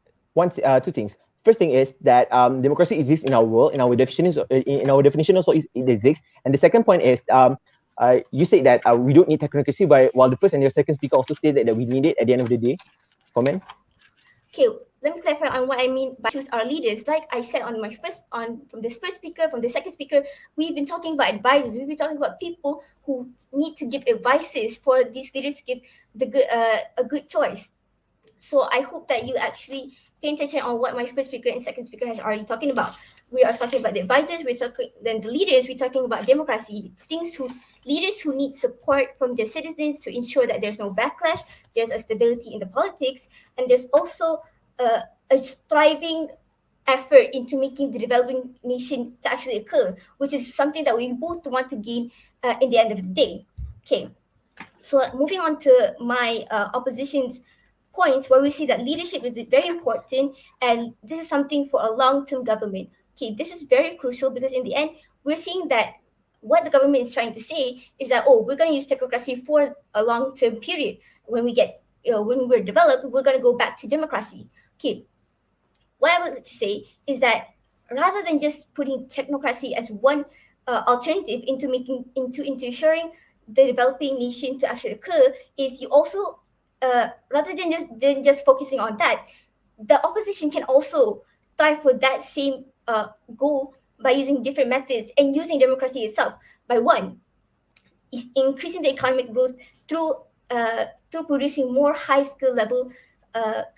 Two things. First thing is that democracy exists in our world, in our definition, in our definition also it exists. And the second point is you say that we don't need technocracy, but while the first and your second speaker also say that we need it at the end of the day. Comment. Okay, let me clarify on what I mean by choose our leaders. Like I said on my first, on from this first speaker, from the second speaker, we've been talking about advisors. We've been talking about people who need to give advices for these leaders to give the good a good choice. So I hope that you actually pay attention on what my first speaker and second speaker has already talking about. We are talking about the advisors, we're talking then the leaders, we're talking about democracy, things who leaders who need support from their citizens to ensure that there's no backlash, there's a stability in the politics, and there's also a striving effort into making the developing nation to actually occur, which is something that we both want to gain in the end of the day. Okay, so moving on to my opposition's points, where we see that leadership is very important, and this is something for a long-term government. Okay, this is very crucial because in the end, we're seeing that what the government is trying to say is that, oh, we're going to use technocracy for a long-term period. When we get, when we're developed, we're going to go back to democracy. Okay, what I would like to say is that rather than just putting technocracy as one alternative into making into ensuring the developing nation to actually occur, is you also rather than just focusing on that, the opposition can also try for that same goal by using different methods and using democracy itself. By one, is increasing the economic growth through through producing more high skill level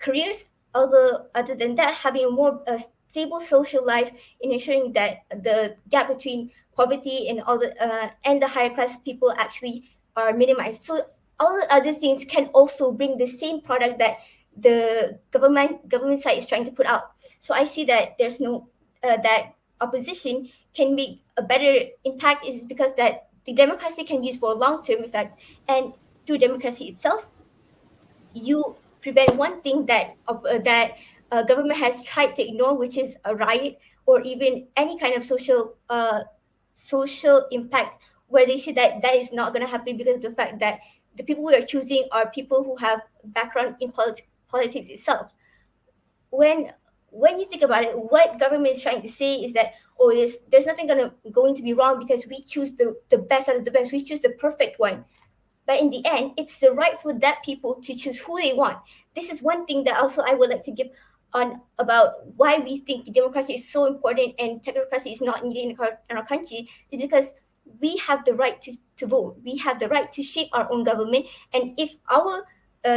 careers. Although other than that, having a more stable social life in ensuring that the gap between poverty and all the higher class people actually are minimized. So all the other things can also bring the same product that the government side is trying to put out. So I see that there's no that opposition can make a better impact is because that the democracy can be used for a long-term effect, and through democracy itself you prevent one thing that government has tried to ignore, which is a riot or even any kind of social impact, where they say that that is not going to happen because of the fact that the people we are choosing are people who have background in politics itself. When you think about it, what government is trying to say is that, oh, there's nothing going to be wrong because we choose the best out of the best, we choose the perfect one. But in the end, it's the right for that people to choose who they want. This is one thing that also I would like to give on about why we think democracy is so important and technocracy is not needed in our country, is because we have the right to vote. We have the right to shape our own government. And if our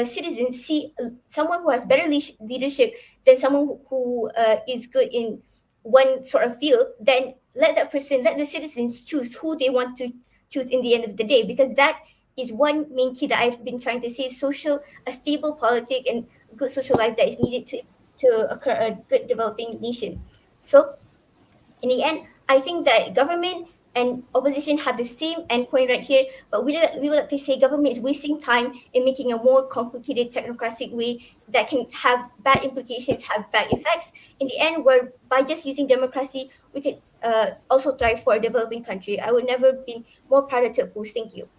citizens see someone who has better leadership than someone who is good in one sort of field, then let the citizens choose who they want to choose in the end of the day, because that is one main key that I've been trying to say: a stable politic and good social life that is needed to occur a good developing nation. So in the end, I think that government and opposition have the same endpoint right here, but we would like to say government is wasting time in making a more complicated technocratic way that can have bad implications, have bad effects. In the end, where by just using democracy, we could also thrive for a developing country. I would never be more proud to oppose. Thank you.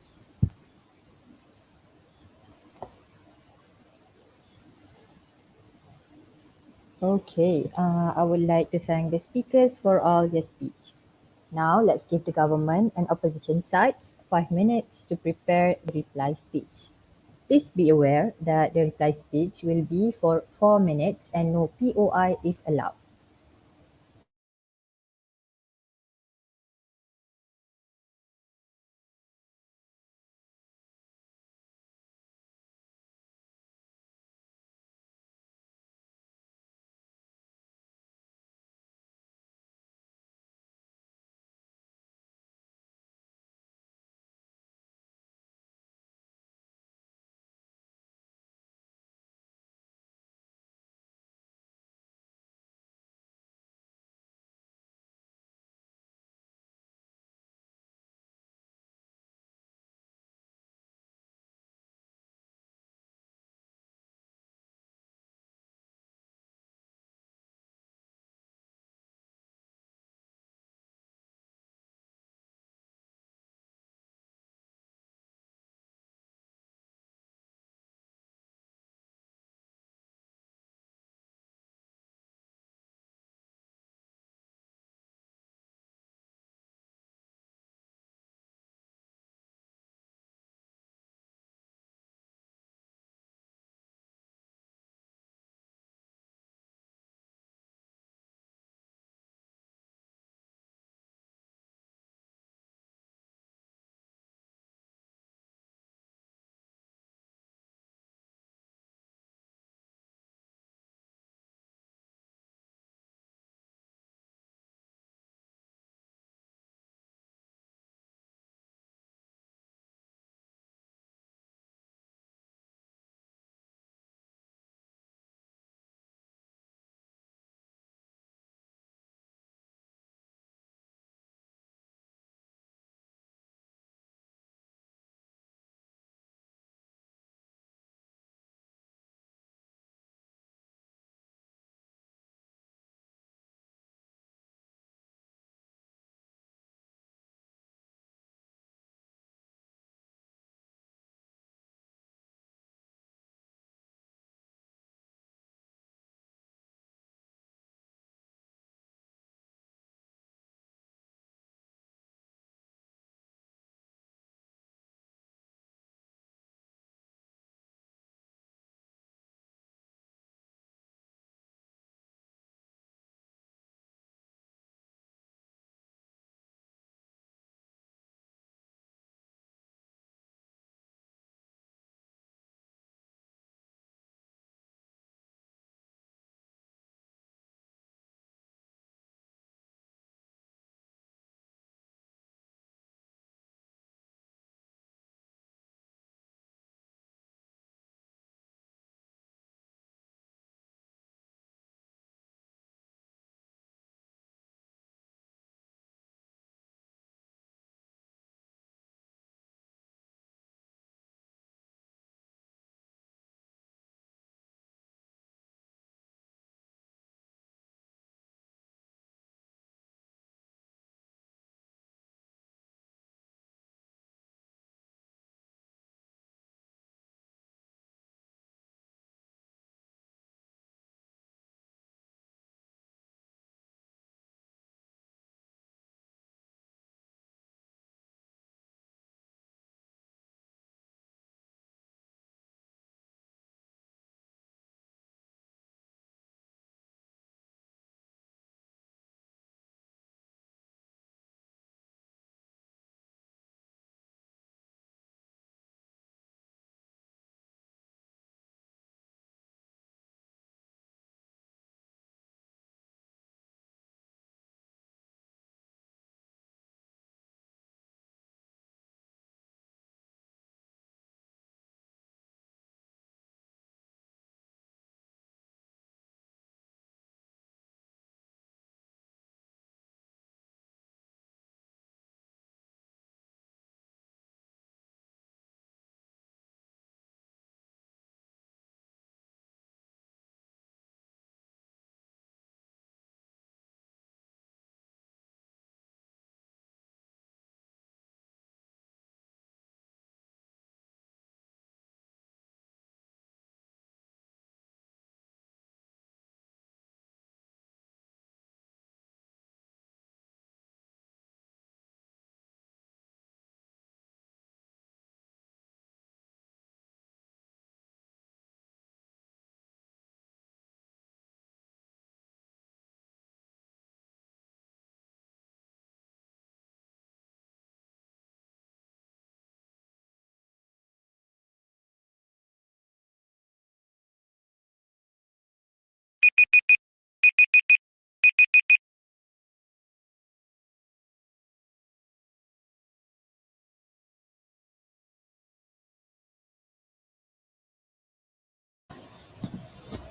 Okay, I would like to thank the speakers for all their speech. Now let's give the government and opposition sides 5 minutes to prepare the reply speech. Please be aware that the reply speech will be for 4 minutes and no POI is allowed.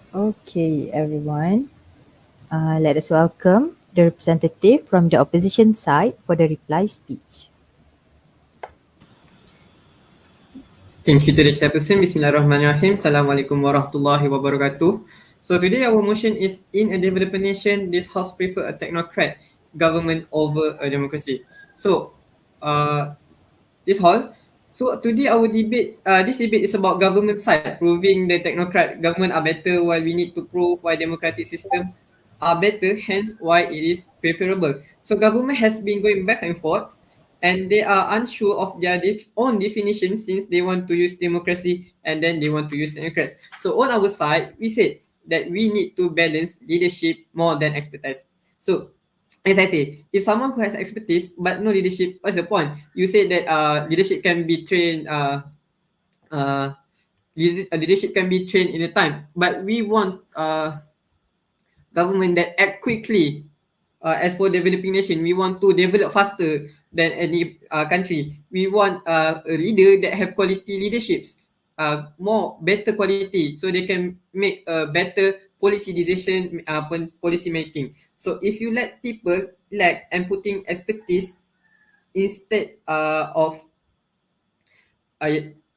Okay, everyone. Let us welcome the representative from the opposition side for the reply speech. Thank you to the chairperson. Bismillahirrahmanirrahim. Assalamualaikum warahmatullahi wabarakatuh. So today our motion is in a developing nation, this house prefer a technocrat government over a democracy. So this hall. So today our debate, this debate is about government side proving the technocrat government are better, while we need to prove why democratic system are better. Hence, why it is preferable. So government has been going back and forth, and they are unsure of their own definition since they want to use democracy and then they want to use technocrats. So on our side, we said that we need to balance leadership more than expertise. So as I say, if someone who has expertise but no leadership, what's the point? You say that leadership can be trained. Uh, Leadership can be trained in a time, but we want government that act quickly. As for developing nation, we want to develop faster than any country. We want a leader that have quality leaderships, more better quality, so they can make a better policy decision, policy making. So if you let people lack and putting expertise instead of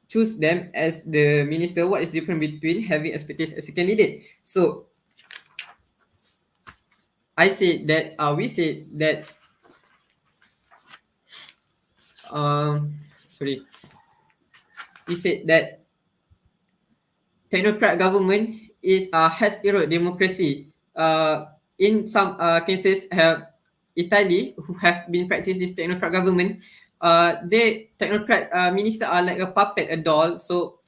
choose them as the minister, what is different between having expertise as a candidate? So I said that we said that sorry, we said that technocrat government is has eroded democracy. In some cases, have Italy who have been practice this technocrat government. They technocrat minister are like a puppet, a doll. So,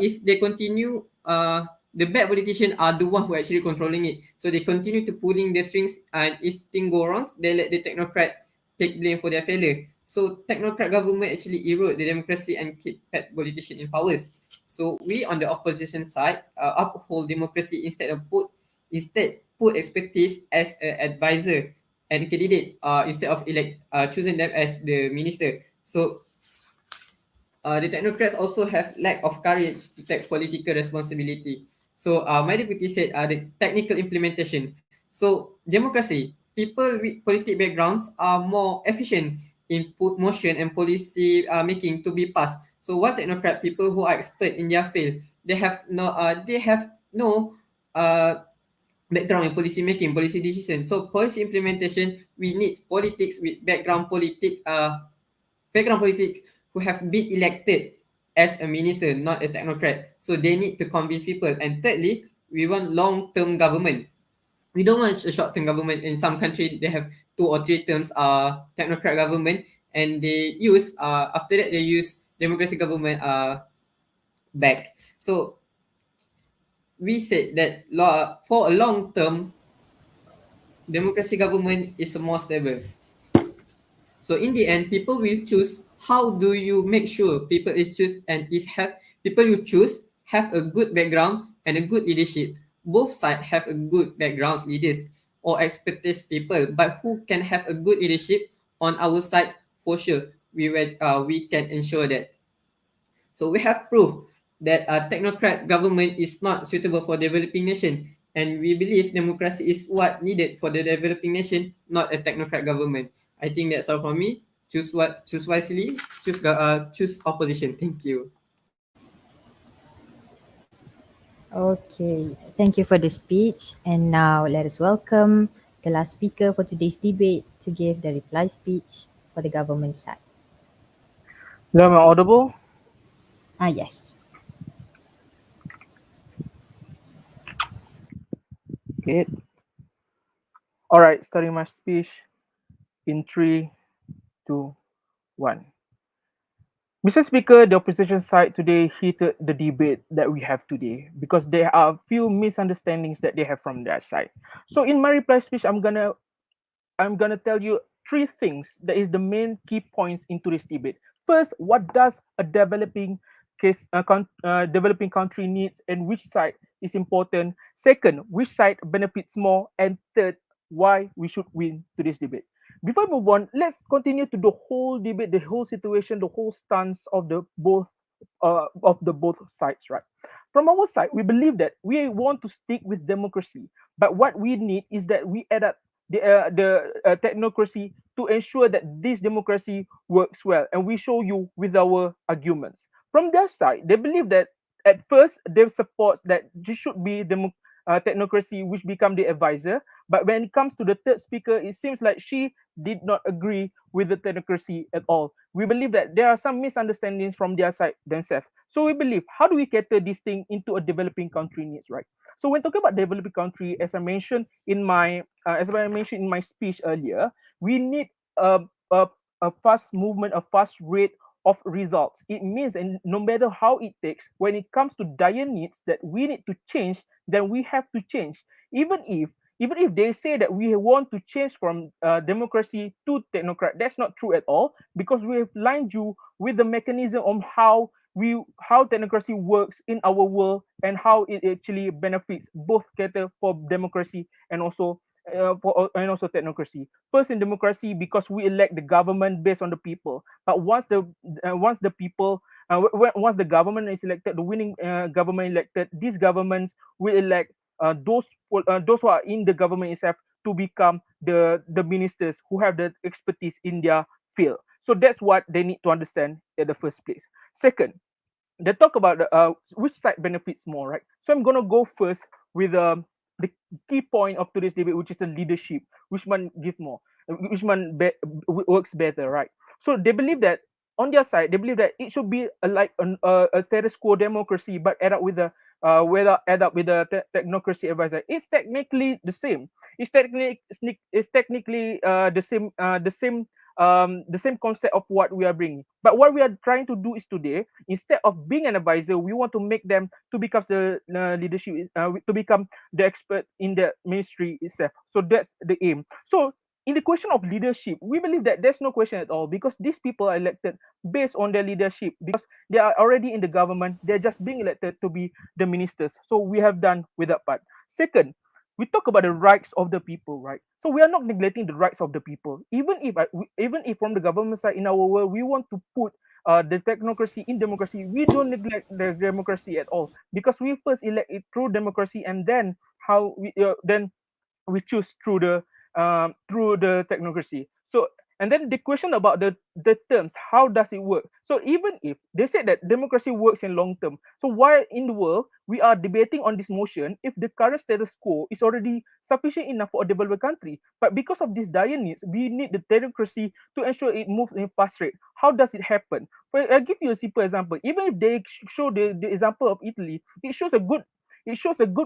if they continue, the bad politicians are the one who actually controlling it. So they continue to pulling the strings, and if things go wrong, they let the technocrat take blame for their failure. So technocrat government actually erode the democracy and keep bad politicians in powers. So we on the opposition side uphold democracy instead put expertise as an advisor and candidate instead of choosing them as the minister. So the technocrats also have lack of courage to take political responsibility. So my deputy said the technical implementation. So democracy, people with politic backgrounds are more efficient in put motion and policy making to be passed. So what technocrat people who are expert in their field, they have no background in policy making, policy decision. So policy implementation, we need politics with background politics who have been elected as a minister, not a technocrat. So they need to convince people. And thirdly, we want long-term government. We don't want a short-term government. In some country, they have 2 or 3 terms technocrat government, and they use after that they use democracy government back. So we said that for a long term, democracy government is more stable. So in the end, people will choose. How do you make sure people is choose and is have people you choose have a good background and a good leadership? Both sides have a good backgrounds leaders or expertise people, but who can have a good leadership on our side for sure? We can ensure that. So we have proof that a technocrat government is not suitable for developing nation, and we believe democracy is what needed for the developing nation, not a technocrat government. I think that's all from me. Choose wisely. Choose opposition. Thank you. Okay, thank you for the speech. And now let us welcome the last speaker for today's debate to give the reply speech for the government side. Hello, am I audible? Yes. Okay. All right, starting my speech in 3, 2, 1. Mr. Speaker, the opposition side today heated the debate that we have today because there are a few misunderstandings that they have from their side. So in my reply speech, I'm gonna tell you three things that is the main key points into this debate. First, what does a developing country needs and which side is important? Second, which side benefits more? And third, why we should win to this debate. Before I move on, let's continue to the whole debate, the whole situation, the whole stance of the both sides, right? from our side, we believe that we want to stick with democracy, but what we need is that we adapt the technocracy to ensure that this democracy works well, and we show you with our arguments. From their side, they believe that at first they support that this should be technocracy which become the advisor, but when it comes to the third speaker, it seems like she did not agree with the technocracy at all. We believe that there are some misunderstandings from their side themselves. So we believe, how do we cater this thing into a developing country needs, right? So when talking about developing country, as I mentioned in my speech earlier, we need a, a, a fast movement, a fast rate of results. It means, and no matter how it takes, when it comes to dire needs that we need to change, then we have to change. Even if they say that we want to change from democracy to technocrat, that's not true at all, because we have lined you with the mechanism on how democracy works in our world, and how it actually benefits both cater for democracy and also technocracy. First, in democracy, because we elect the government based on the people. But once the people once the government is elected, the winning government elected, these governments will elect those who are in the government itself to become the ministers who have the expertise in their field. So that's what they need to understand in the first place. Second, they talk about which side benefits more, right? So I'm gonna go first with the key point of today's debate, which is the leadership. Which one give more? Which one works better, right? So they believe that on their side, they believe that it should be a status quo democracy, but add up with the technocracy advisor. It's technically the same. It's technically the same concept of what we are bringing. But what we are trying to do is today, instead of being an advisor, we want to make them to become the leadership, to become the expert in the ministry itself. So that's the aim. So in the question of leadership, we believe that there's no question at all, because these people are elected based on their leadership, because they are already in the government. They're just being elected to be the ministers. So we have done with that part. Second, we talk about the rights of the people, right? So we are not neglecting the rights of the people. Even if from the government side in our world we want to put the technocracy in democracy, we don't neglect the democracy at all, because we first elect it through democracy, and then then we choose through the technocracy. So, and then the question about the terms, how does it work? So even if they said that democracy works in long term, so why in the world we are debating on this motion if the current status quo is already sufficient enough for a developed country? But because of these dire needs, we need the democracy to ensure it moves in fast rate. How does it happen? I'll give you a simple example. Even if they show the example of Italy, it shows a good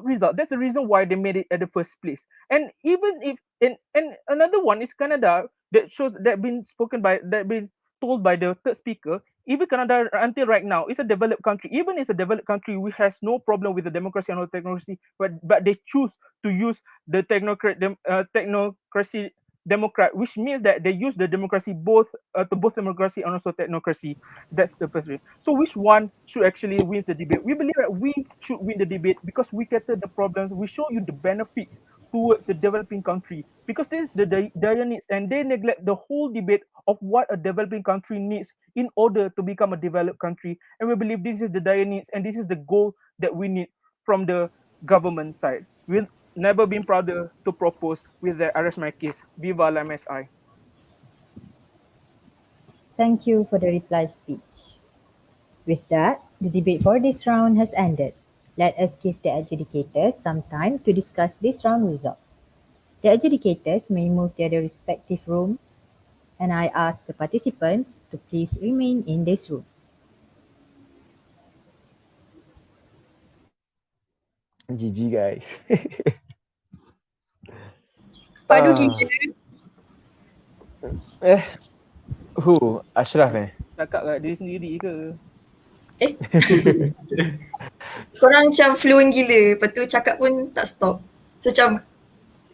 result. That's the reason why they made it at the first place. And even if and another one is Canada, that been spoken by that been told by the third speaker. Even Canada until right now is a developed country. Even it's a developed country, which has no problem with the democracy and all technocracy, but they choose to use the technocracy democrat, which means that they use the democracy both democracy and also technocracy. That's the first way. So which one should actually win the debate? We believe that we should win the debate, because we cater the problems. We show you the benefits towards the developing country, because this is the dire needs, and they neglect the whole debate of what a developing country needs in order to become a developed country. And we believe this is the dire needs, and this is the goal that we need from the government side. We'll never been prouder to propose with the arrest my case. Viva la MSI. Thank you for the reply speech. With that, the debate for this round has ended. Let us give the adjudicators some time to discuss this round result. The adjudicators may move to their respective rooms, and I ask the participants to please remain in this room. GG guys. Padu Ah, gila. who? Ashraf Cakap kat diri sendiri ke? Eh, korang macam fluent gila. Lepas tu cakap pun tak stop. So macam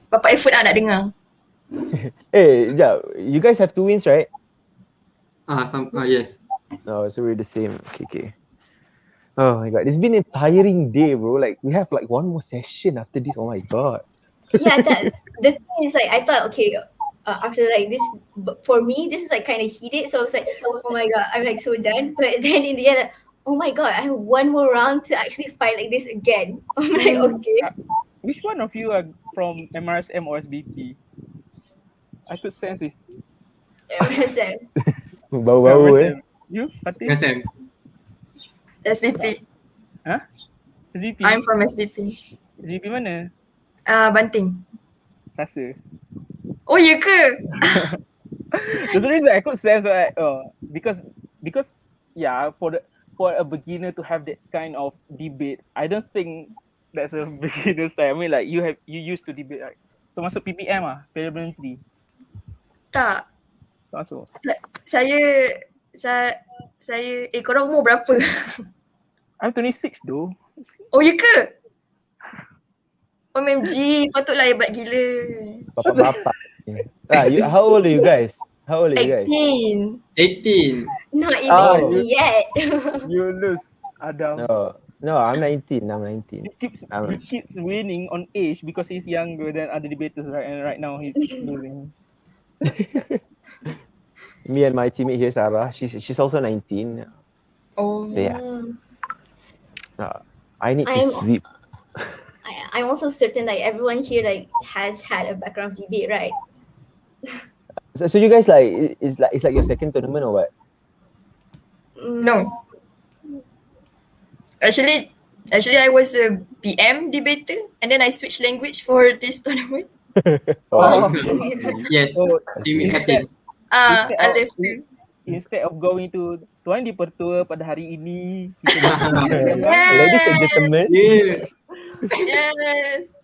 bapak effort nak dengar. Yeah, you guys have 2 wins, right? Yes. No, so we're the same. Okay. Oh my god, it's been a tiring day, bro. Like we have like one more session after this. Oh my god. Yeah, the thing is like I thought, okay, after like this, for me this is like kind of heated, so I was like, oh my god, I'm like so done. But then in the end, oh my god, I have one more round to actually fight like this again. I'm like, okay. Which one of you are from MRSM or SBP? I could sense it. MSM. Bau-bau MRSM. You, Fatih? Macam SVP. Huh? SBP? I'm from SVP. SBP mana? Banting. Sasa. Oh, ya ke? There's a reason I could sense that because yeah, for a beginner to have that kind of debate, I don't think that's a beginner style. I mean, like you used to debate, right? So masuk PPM parliamentary. Tak. Masuk. Saya korang umur berapa? I'm 26 though. Oh, ya ke? OMG, patutlah hebat gila. Bapak-bapak. How old are you guys? How old are you guys? 18. 18. Not even Oh. yet. You lose, Adam. No, I'm 19. I'm 19. He keeps winning on age because he's younger than other debaters, right? And right now he's losing. Me and my teammate here, Sarah, she's also 19. Oh. So, yeah. I need to sleep. I'm also certain like everyone here like has had a background debate, right? So you guys like it's like your second tournament or what? No. Actually, I was a PM debater and then I switched language for this tournament. Yes. So Simi hati. I left too. Instead of going to Tuan Dipertua pada hari ini, Ladies and gentlemen. Yeah. Yes.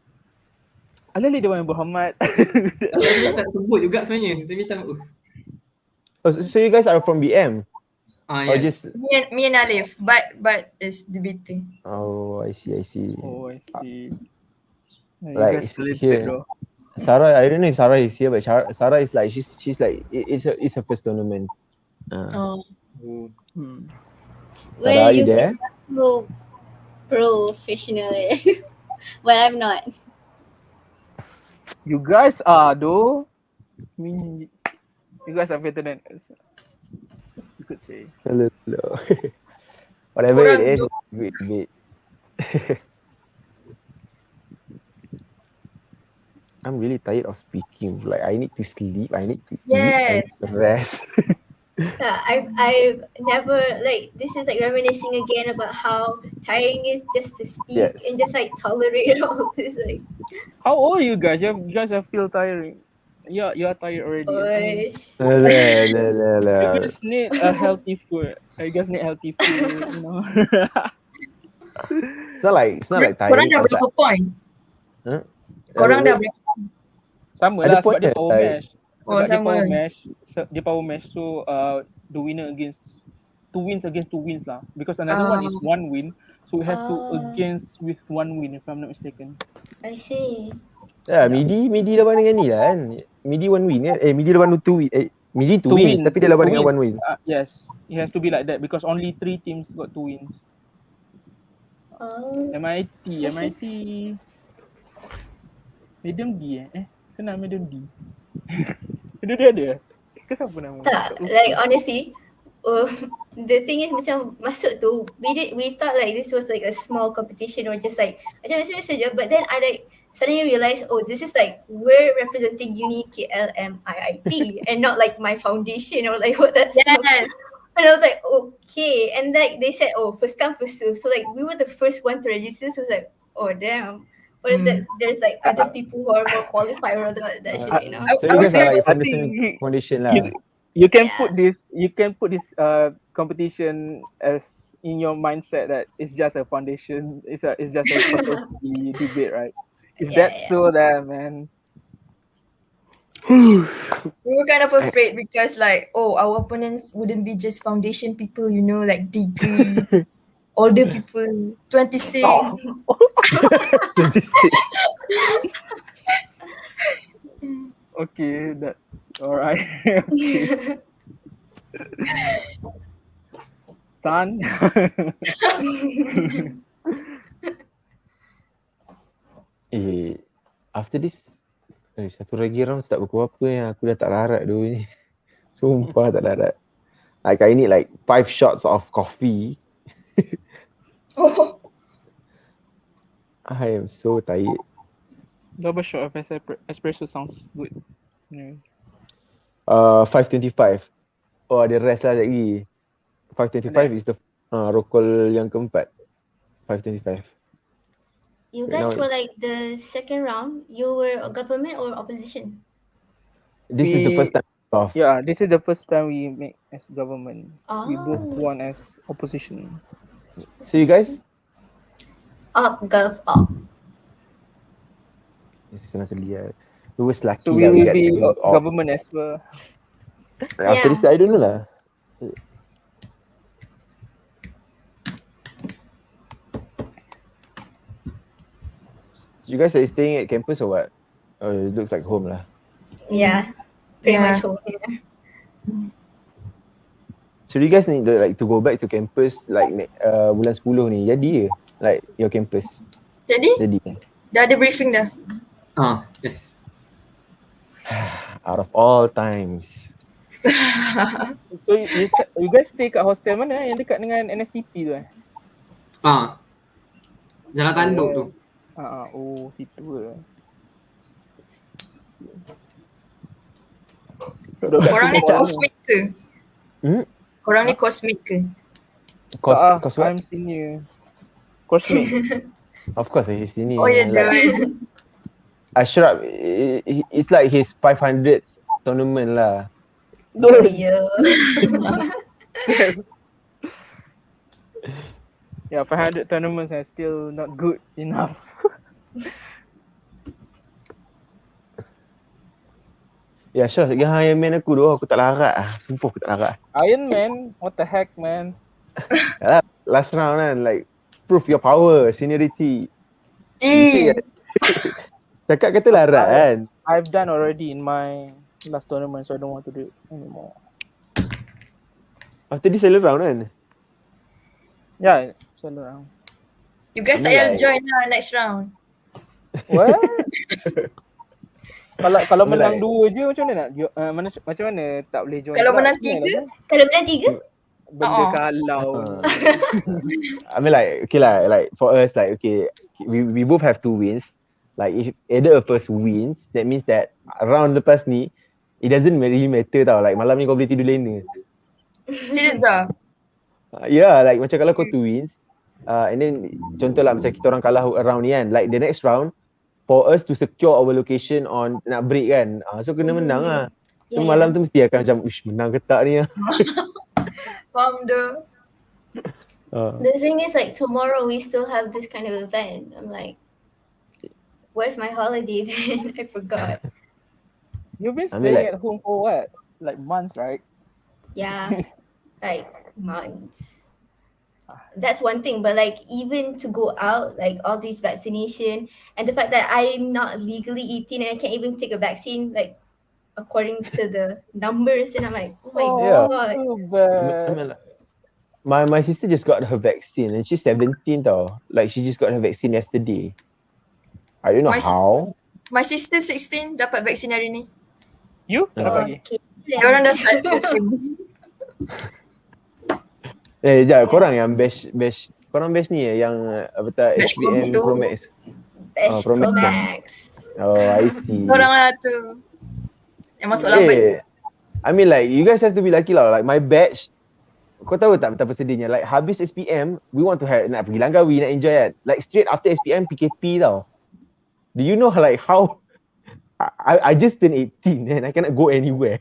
Alali dia Muhammad. Saya tak sebut juga sebenarnya. Tapi macam So you guys are from BM? Or yes. just Me and Alif, but it's debating. Oh, I see. Oh, I see. You Like guys talented here. though. Sarah, I don't know if Sarah is here, but Sarah is like she's like it's her first tournament. Oh. Sarah, Well, are you you there? guys are so professional, but I'm not. You guys are though. I mean, you guys are better than us. You could say. Hello. Whatever Korang it is, dua- great debate. I'm really tired of speaking. Like I need to sleep. I need to Yes. eat and rest. I've never like this is like reminiscing again about how tiring it is just to speak Yes. and just like tolerate all this like How old are you guys? You guys are feel tiring. Yeah, you are tired already. push. You guys need a healthy food. You guys need healthy food. You know. It's not like Korang tiring. dah It's berapa like, point? huh? Korang dah berapa? Sama Ada lah sebab point dia dia, power like- match. Oh, Sebab dia sama. power match. Dia power match. So the winner against two wins against two wins lah. Because another one is one win. So we have to against with one win if I'm not mistaken. I see. Ya, Midi lawan dengan ni lah kan. Midi one win kan. Midi lawan two win. Midi two wins tapi dia lawan dengan one win. Yes, it has to be like that because only 3 teams got 2 wins. MIT. Medium D Kenal Medium D? Dia ada? Ke siapa nama? Tak, like honestly, the thing is macam masuk tu we thought like this was like a small competition or just like macam biasa-biasa je, but then I like suddenly realized this is like we're representing Uni KLMIIT and not like my foundation or like what that's Yes. and I was like okay, and like they said first come first serve, so like we were the first one to register, so I was like damn. What if that there's like other people who are more qualified or that shit, you know? So you guys are like I think foundation lah. you can put this competition as in your mindset that it's just a foundation, it's just a faculty debate, right? If that's so, then man, We were kind of afraid because like our opponents wouldn't be just foundation people, you know, like degree, older people, 26. 26. okay, that's all right. Okay. Son. After this satu lagi round tak berapa apa yang aku dah tak larat dulu ni. Sumpah tak larat. Like I need like 5 shots of coffee. Oh, I am so tired. Double shot of espresso sounds good. Yeah. 5:25. Oh, ada rest lah lagi. 5:25 is the rokol yang keempat. 5:25. You Right now guys were it's, like the second round. You were government or opposition? this is the first time of. Yeah, this is the first time we make as government. We both Oh, won as opposition. So you guys, up, gov, up. this is senang lah. We was lucky So we lah. will get be to go off. government as well. After Yeah. this, I don't know lah. You guys are staying at campus or what? Oh, it looks like home lah. Yeah, pretty Yeah. much home here. So you guys need to go back to campus like bulan 10 ni. Jadi ke? Like your campus. jadi Jadi. dah ada briefing dah. Yes. Out of all times. So you guys stay kat hostel mana yang dekat dengan NSTP tu eh? Jalan Tanduk tu. Oh, situ ke. Korang ni cosmate ke? Hmm? Korang ni cosmate ke? Course what? I'm senior. Course mate. Of course he's sini. Oh ya dah. Ashraf, it's like his 500th tournament lah. Oh, yeah. Yeah, 500 tournaments are still not good enough. Ya Ashraf, yang Iron Man aku tu, aku tak larat lah. Sumpah aku tak larat. Iron Man, what the heck, man? Yalah, last round kan, like prove your power, seniority. Eh, Cakap kata larat kan. I've done already in my last tournament, so I don't want to do it anymore. After this selalu round kan. Yeah, so around. you guys tak payah join lah next round. What? kalau I mean, menang like- dua je macam mana nak macam mana tak boleh join? Kalau pula? menang Senang tiga? lah, Kalau menang 3? benda Oh. kalau. I mean like okay lah, like for us like okay, we both have 2 wins. Like if either of us wins, that means that round lepas ni it doesn't really matter tau. Like malam ni kau boleh tidur lena. Serius dah? Yeah, like macam kalau kau 2 wins, and then contoh lah macam kita orang kalah round ni kan, like the next round for us to secure our location on nak break kan, so kena menang lah. So Yeah, malam tu mesti akan macam uish menang ke tak ni. Faham dah. The thing is, like, tomorrow we still have this kind of event. I'm like, where's my holiday then? I forgot. You've been I mean, staying like- at home for what? Like months, right? Yeah, like months. That's one thing, but like even to go out, like all these vaccination and the fact that I'm not legally 18 and I can't even take a vaccine, like according to the numbers, and I'm like, oh my Yeah. god. Too I bad. mean, like, my sister just got her vaccine and she's 17 tau. Like she just got her vaccine yesterday. I don't know My- how. My sister 16 dapat vaksin hari ni. You? Tak dapat lagi? Okay. Diorang dah start. Sekejap, korang yang batch korang batch ni yang apa tak Batch HBM tu. Pro Max. Best Pro Pro Max. Max. Oh, I see. Korang lah tu. Yang masuk lambat. I mean like you guys have to be lucky lah. Like my batch, kau tahu tak betapa sedihnya, like habis SPM, we want to nak pergi Langkawi, nak enjoy kan. Like straight after SPM, PKP tau. Do you know like how I just turned 18 and I cannot go anywhere.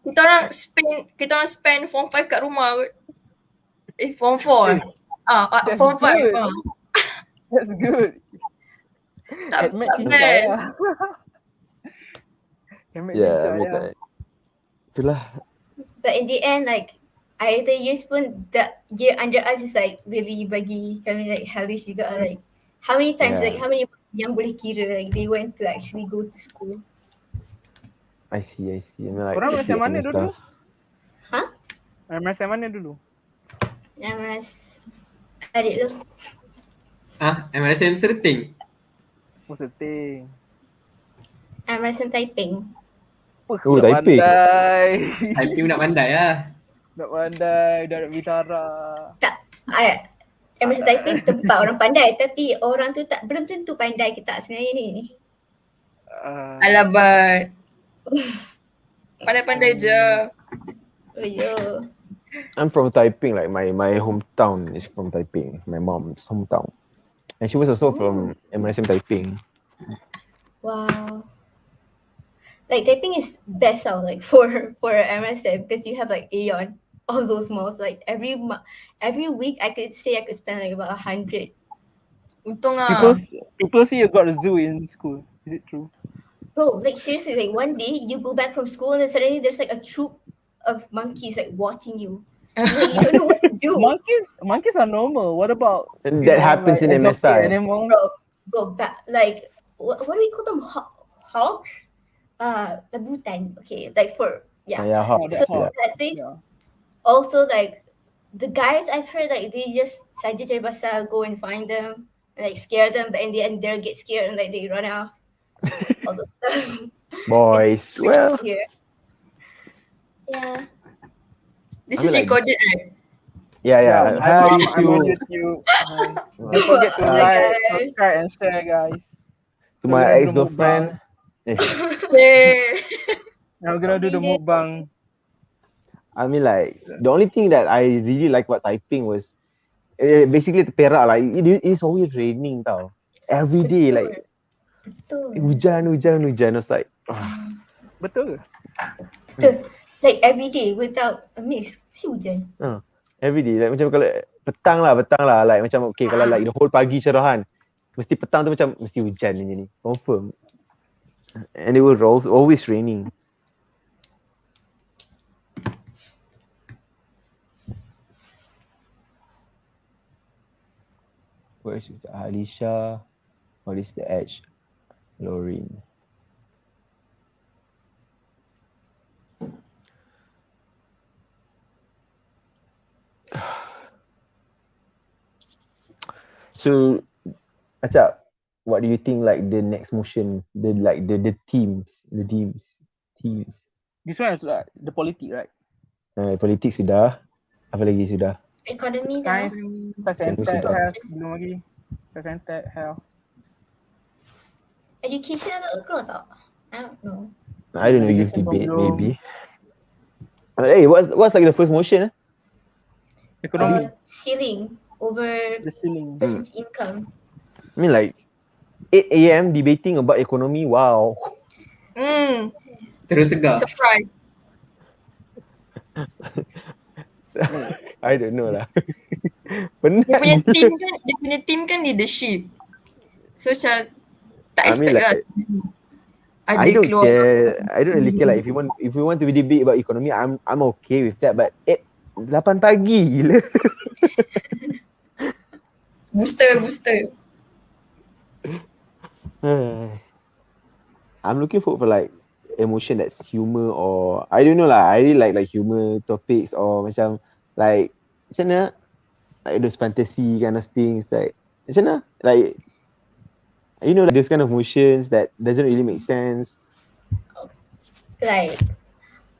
Kita orang spend form 5 kat rumah kot. Form 4 That's form 5. good. That's good. Tak Admit tak cincai best. lah. Admit Yeah, cincai I mean, lah. like, itulah. But in the end, like either years pun the year under us is like really bagi kami like hellish juga. Like how many times, Yeah. like how many yang boleh kira like they went to actually go to school. I see. I mean, like, Korang SPM macam mana and dulu? stuff. Huh? Macam mana dulu? Yang ras adik lu. MRSM Serting. Oh, setting. I'm rasa typing. Oh, Taipei. pandai. Typing nak pandai lah. Nak pandai, dah nak bicara. Tak, I MS typing tempat orang pandai, tapi orang tu tak belum tentu pandai ke tak sebenarnya ni. Alah, but pandai-pandai je. Oh yo. I'm from Taiping, like my hometown is from Taiping, my mom's hometown. And she was also from MRSM Taiping. Wow. Like typing is best out like for MSF because you have like Aeon, all those malls. Like every week I could say I could spend like about 100. Untung People ah. people say you got a zoo in school. Is it true? Bro, like seriously, like one day you go back from school and then suddenly there's like a troop of monkeys like watching you. Like you don't know what to do. Monkeys are normal. What about And that happens like in exotic MSI. animals? Bro, go back like what do we call them? Hogs? Rebutan. Okay, like for yeah. Yeah, hot. So hot. that's it. Yeah. Also like the guys I've heard like they just saja cari pasal go and find them and like scare them, but in the end they get scared and like they run off. All those stuff. Boys, It's well, here. Yeah. This I mean, is like- recorded, right? yeah. Hi, Hi, Mom. I'm YouTube. on YouTube. Don't forget to Oh my like, God. subscribe, and share, guys. To So my we're gonna do ex-girlfriend. Yay. Now we're gonna do the Every day. mukbang. I mean, like, the only thing that I really like about typing was basically the perak lah. It's always raining tau. Every day, like, Betul. hujan. It's like, Betul. Betul. Like every day without a miss. Mesti hujan. every day. Like, macam kalau petang lah. Like, macam, okay, kalau like the whole pagi cerahan, mesti petang tu macam, mesti hujan macam ni. Confirm. And it was always raining. Where is it? Alisha? What is the edge? Lorraine. So, Acap, what do you think like the next motion, the teams. This one is like the politic, right? Politik sudah. Apa lagi sudah? Economy dah. Science and Economy tech, sudah. health, belum lagi. Science and tech, health. Education agak keluar tak? I don't know. I don't know, youth Education debate belum. maybe. Hey, what's like the first motion? Economy, Ceiling over the ceiling. person's income. I mean like 8 a.m. debating about economy. Wow. Terus segar. Surprise. I don't know lah. Dia Penat punya gila. team kan leadership. So macam tak I mean expect lah. like Ada I don't keluar. care. I don't really care. Like if you want to debate about economy, I'm okay with that. But 8 pagi gila. Booster. I'm looking forward for like emotion that's humor or I don't know lah. I really like humor topics or macam like macam mana like those fantasy kind of things like macam mana like you know like those kind of motions that doesn't really make sense. Like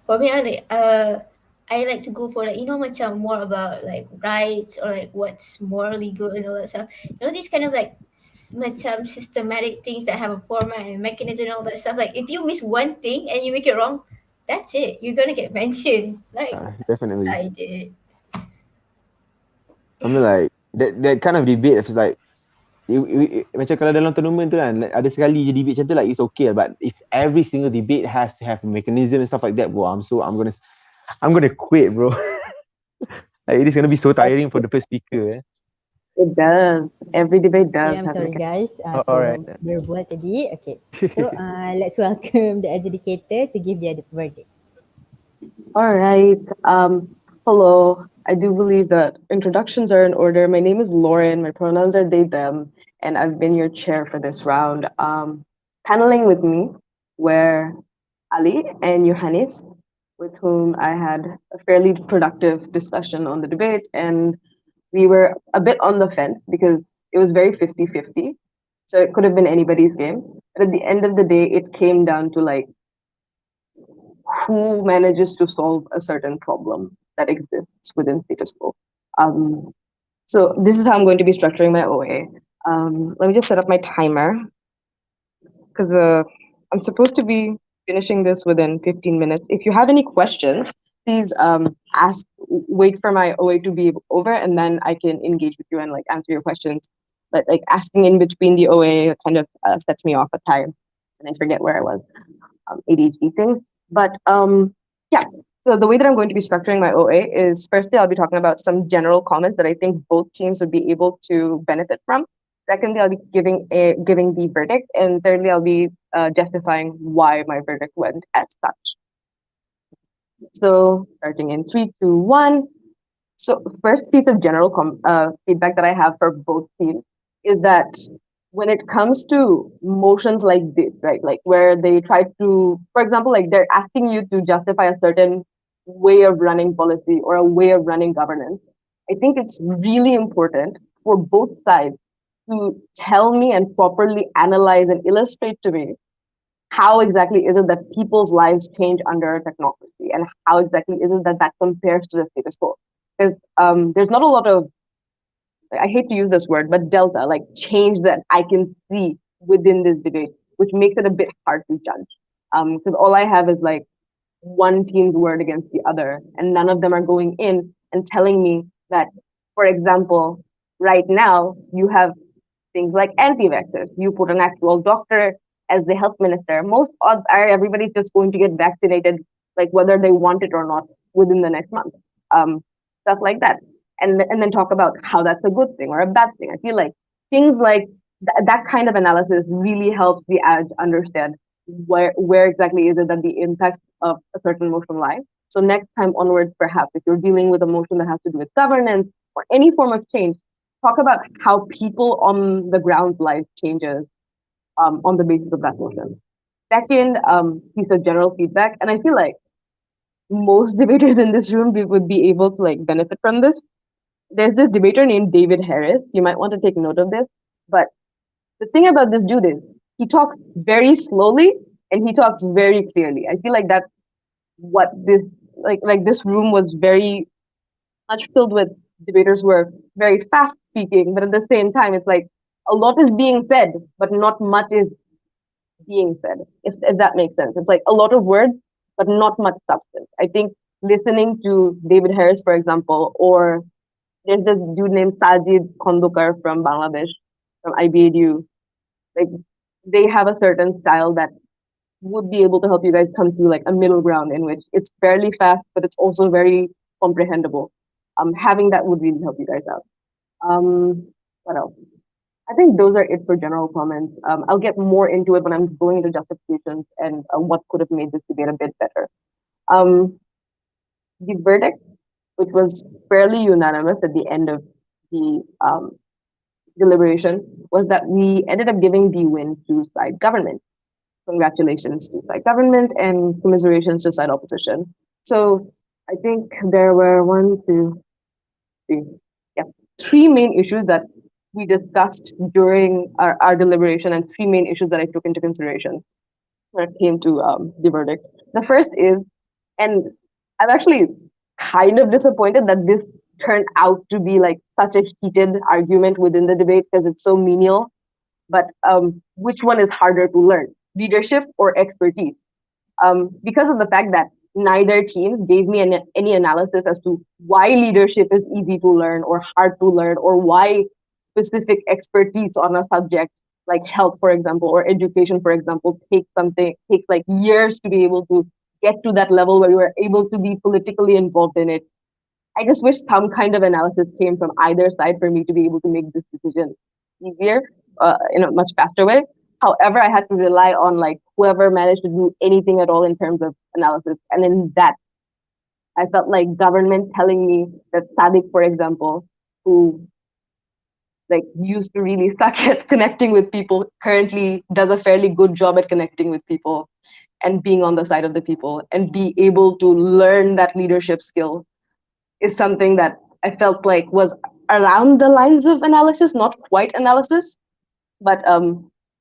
for me, I like to go for like macam more about like rights or like what's morally good and all that stuff. These kind of like macam systematic things that have a format and mechanism and all that stuff. Like if you miss one thing and you make it wrong, that's it. You're gonna get mentioned. Like Definitely. I did. I mean like that kind of debate is like macam kalau dalam tournament tu kan like, ada sekali je debate macam tu like it's okay but if every single debate has to have a mechanism and stuff like that, bro, I'm gonna quit, bro. Like it is gonna be so tiring for the first speaker. It does. Every debate does. Okay, I'm have sorry like guys. So alright. berbual tadi. Okay. So let's welcome the adjudicator to give the verdict. All right. Hello. I do believe that introductions are in order. My name is Lauren. My pronouns are they, them, and I've been your chair for this round. Paneling with me were Ali and Johannes, with whom I had a fairly productive discussion on the debate, and we were a bit on the fence because it was very 50-50. So it could have been anybody's game. But at the end of the day, it came down to like who manages to solve a certain problem that exists within status quo. So this is how I'm going to be structuring my OA. Let me just set up my timer because I'm supposed to be finishing this within 15 minutes. If you have any questions, please ask. Wait for my OA to be over, and then I can engage with you and like answer your questions. But like asking in between the OA kind of sets me off at times, and I forget where I was. ADHD things. But yeah, so the way that I'm going to be structuring my OA is firstly, I'll be talking about some general comments that I think both teams would be able to benefit from. Secondly, I'll be giving the verdict, and thirdly, I'll be justifying why my verdict went as such. So starting in 3, 2, 1. So first piece of general feedback that I have for both teams is that when it comes to motions like this, right, like where they try to, for example, like they're asking you to justify a certain way of running policy or a way of running governance, I think it's really important for both sides to tell me and properly analyze and illustrate to me how exactly is it that people's lives change under technocracy and how exactly is it that that compares to the status quo. Because there's not a lot of, I hate to use this word, but delta, like change that I can see within this debate, which makes it a bit hard to judge. Because all I have is like one team's word against the other, and none of them are going in and telling me that, for example, right now you have things like anti-vaxxers. You put an actual doctor as the health minister. Most odds are everybody's just going to get vaccinated, like whether they want it or not, within the next month. Stuff like that, and then talk about how that's a good thing or a bad thing. I feel like things like that kind of analysis really helps the adage understand where exactly is it that the impact of a certain motion lies. So next time onwards, perhaps if you're dealing with a motion that has to do with governance or any form of change, talk about how people on the ground life changes on the basis of that motion. Second piece of general feedback, and I feel like most debaters in this room would be able to like benefit from this. There's this debater named David Harris. You might want to take note of this. But the thing about this dude is he talks very slowly and he talks very clearly. I feel like that's what this like this room was very much filled with debaters who are very fast speaking, but at the same time it's like a lot is being said, but not much is being said, if that makes sense. It's like a lot of words, but not much substance. I think listening to David Harris, for example, or there's this dude named Sajid Kondokar from Bangladesh, from IBADU, like they have a certain style that would be able to help you guys come to like a middle ground in which it's fairly fast, but it's also very comprehensible. Having that would really help you guys out. What else? I think those are it for general comments. I'll get more into it when I'm going into justifications and what could have made this debate a bit better. The verdict, which was fairly unanimous at the end of the deliberation, was that we ended up giving the win to side government. Congratulations to side government and commiserations to side opposition. So I think there were three main issues that we discussed during our deliberation and three main issues that I took into consideration when it came to the verdict. The first is, and I'm actually kind of disappointed that this turned out to be like such a heated argument within the debate because it's so menial. But which one is harder to learn, leadership or expertise? Because of the fact that neither team gave me any analysis as to why leadership is easy to learn or hard to learn, or why specific expertise on a subject like health, for example, or education, for example, takes like years to be able to get to that level where you are able to be politically involved in it. I just wish some kind of analysis came from either side for me to be able to make this decision easier, in a much faster way. However, I had to rely on like whoever managed to do anything at all in terms of analysis. And in that, I felt like government telling me that Sadiq, for example, who like used to really suck at connecting with people, currently does a fairly good job at connecting with people and being on the side of the people and be able to learn that leadership skill is something that I felt like was around the lines of analysis, not quite analysis, but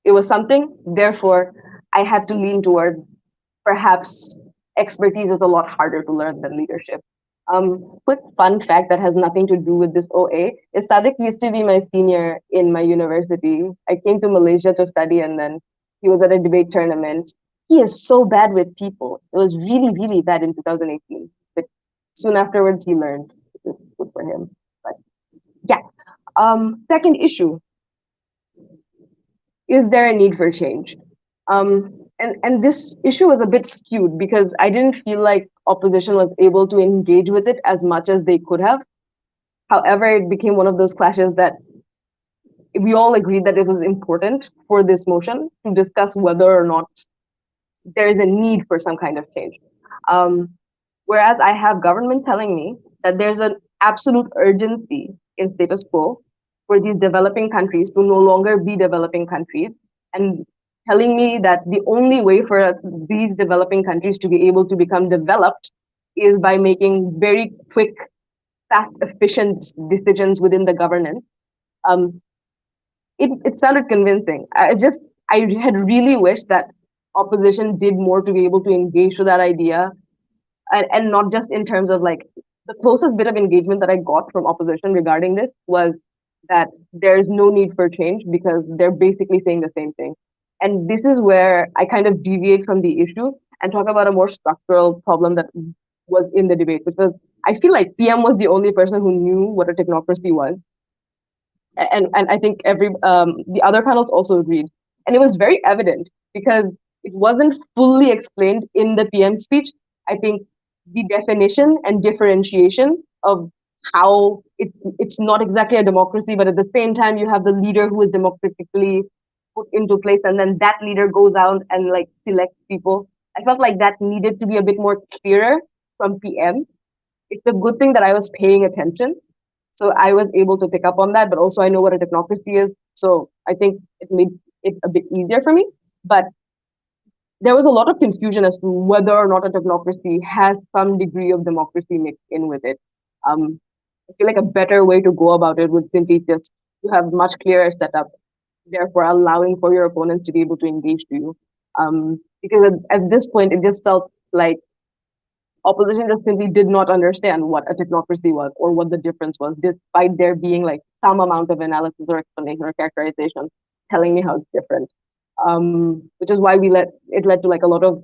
it was something. Therefore, I had to lean towards perhaps expertise is a lot harder to learn than leadership. Quick fun fact that has nothing to do with this OA is Sadiq used to be my senior in my university. I came to Malaysia to study and then he was at a debate tournament. He is so bad with people. It was really, really bad in 2018. But soon afterwards he learned. It was good for him. But yeah. Second issue, is there a need for change? And this issue was a bit skewed because I didn't feel like opposition was able to engage with it as much as they could have. However, it became one of those clashes that we all agreed that it was important for this motion to discuss whether or not there is a need for some kind of change. Um, Whereas I have government telling me that there's an absolute urgency in status quo for these developing countries to no longer be developing countries, and telling me that the only way for these developing countries to be able to become developed is by making very quick, fast, efficient decisions within the governance. Um, it sounded convincing. I had really wished that opposition did more to be able to engage to that idea, and not just in terms of like the closest bit of engagement that I got from opposition regarding this was that there's no need for change because they're basically saying the same thing. And this is where I kind of deviate from the issue and talk about a more structural problem that was in the debate, which was I feel like PM was the only person who knew what a technocracy was, and I think every the other panels also agreed, and it was very evident because it wasn't fully explained in the PM speech. I think the definition and differentiation of how it's not exactly a democracy, but at the same time you have the leader who is democratically put into place, and then that leader goes out and like selects people. I felt like that needed to be a bit more clearer from PM. It's a good thing that I was paying attention, so I was able to pick up on that, but also I know what a technocracy is. So I think it made it a bit easier for me. But there was a lot of confusion as to whether or not a technocracy has some degree of democracy mixed in with it. I feel like a better way to go about it would simply just to have much clearer setup, therefore allowing for your opponents to be able to engage to you. Because at this point, it just felt like opposition just simply did not understand what a technocracy was or what the difference was, despite there being like some amount of analysis or explanation or characterization telling me how it's different. Which is why it led to like a lot of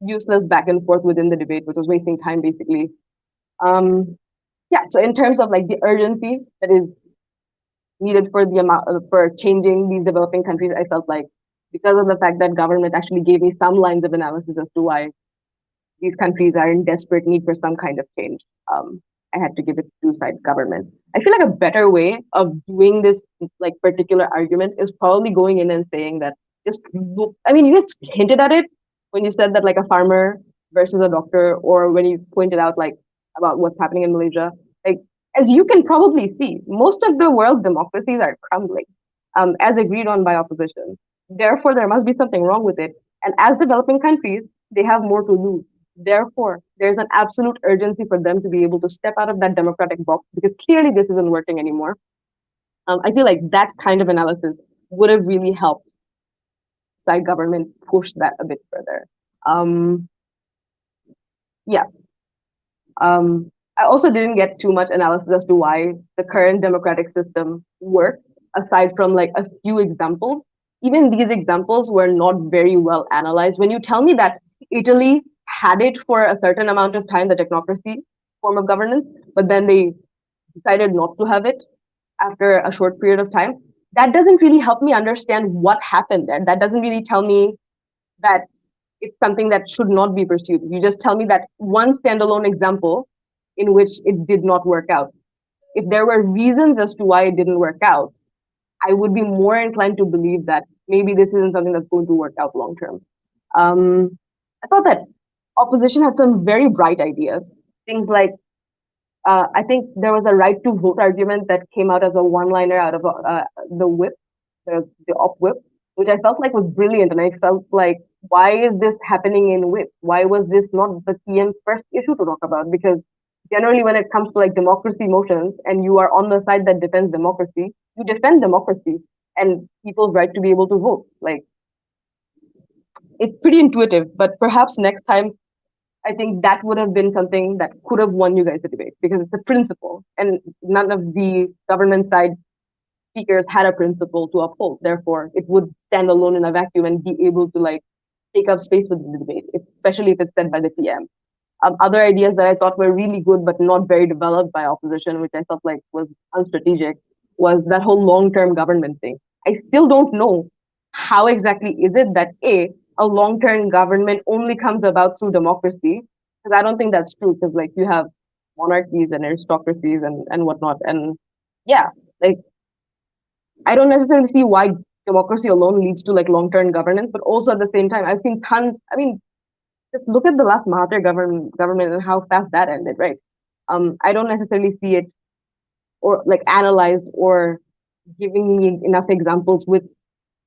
useless back and forth within the debate, which was wasting time basically. Yeah, so in terms of like the urgency that is needed for the amount for changing these developing countries, I felt like because of the fact that government actually gave me some lines of analysis as to why these countries are in desperate need for some kind of change. I had to give it to side government. I feel like a better way of doing this like particular argument is probably going in and saying that just look. I mean, you just hinted at it when you said that like a farmer versus a doctor, or when you pointed out like about what's happening in Malaysia. Like as you can probably see, most of the world's democracies are crumbling, as agreed on by opposition. Therefore, there must be something wrong with it. And as developing countries, they have more to lose. Therefore, there's an absolute urgency for them to be able to step out of that democratic box because clearly this isn't working anymore. I feel like that kind of analysis would have really helped side government push that a bit further. Um, yeah. I also didn't get too much analysis as to why the current democratic system works, aside from like a few examples. Even these examples were not very well analyzed. When you tell me that Italy had it for a certain amount of time, the technocracy form of governance, but then they decided not to have it after a short period of time, that doesn't really help me understand what happened there. That doesn't really tell me that it's something that should not be pursued. You just tell me that one standalone example in which it did not work out. If there were reasons as to why it didn't work out, I would be more inclined to believe that maybe this isn't something that's going to work out long term. I thought that opposition had some very bright ideas. Things like, I think there was a right to vote argument that came out as a one-liner out of the whip, the op whip, which I felt like was brilliant. And I felt like, why is this happening in whip? Why was this not the PM's first issue to talk about? Because generally, when it comes to like democracy motions and you are on the side that defends democracy, you defend democracy and people's right to be able to vote. Like, it's pretty intuitive, but perhaps next time I think that would have been something that could have won you guys the debate because it's a principle, and none of the government side speakers had a principle to uphold. Therefore, it would stand alone in a vacuum and be able to like take up space within the debate, especially if it's said by the PM. Other ideas that I thought were really good but not very developed by opposition, which I felt like was unstrategic, was that whole long-term government thing. I still don't know how exactly is it that a long-term government only comes about through democracy, because I don't think that's true. Because like you have monarchies and aristocracies and whatnot, and yeah, like I don't necessarily see why democracy alone leads to like long-term governance, but also at the same time, I've seen tons. I mean, just look at the last Mahathir government and how fast that ended, right? I don't necessarily see it or like analyzed or giving me enough examples with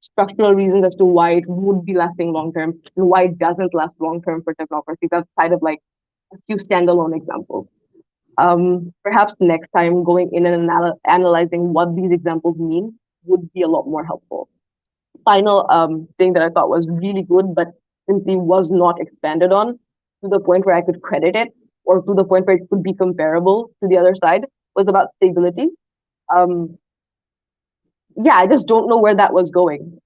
structural reasons as to why it would be lasting long term and why it doesn't last long term for technocracies outside of like a few standalone examples. Perhaps next time going in and analyzing what these examples mean would be a lot more helpful. Final thing that I thought was really good, but simply was not expanded on to the point where I could credit it or to the point where it could be comparable to the other side was about stability. Um, yeah, I just don't know where that was going.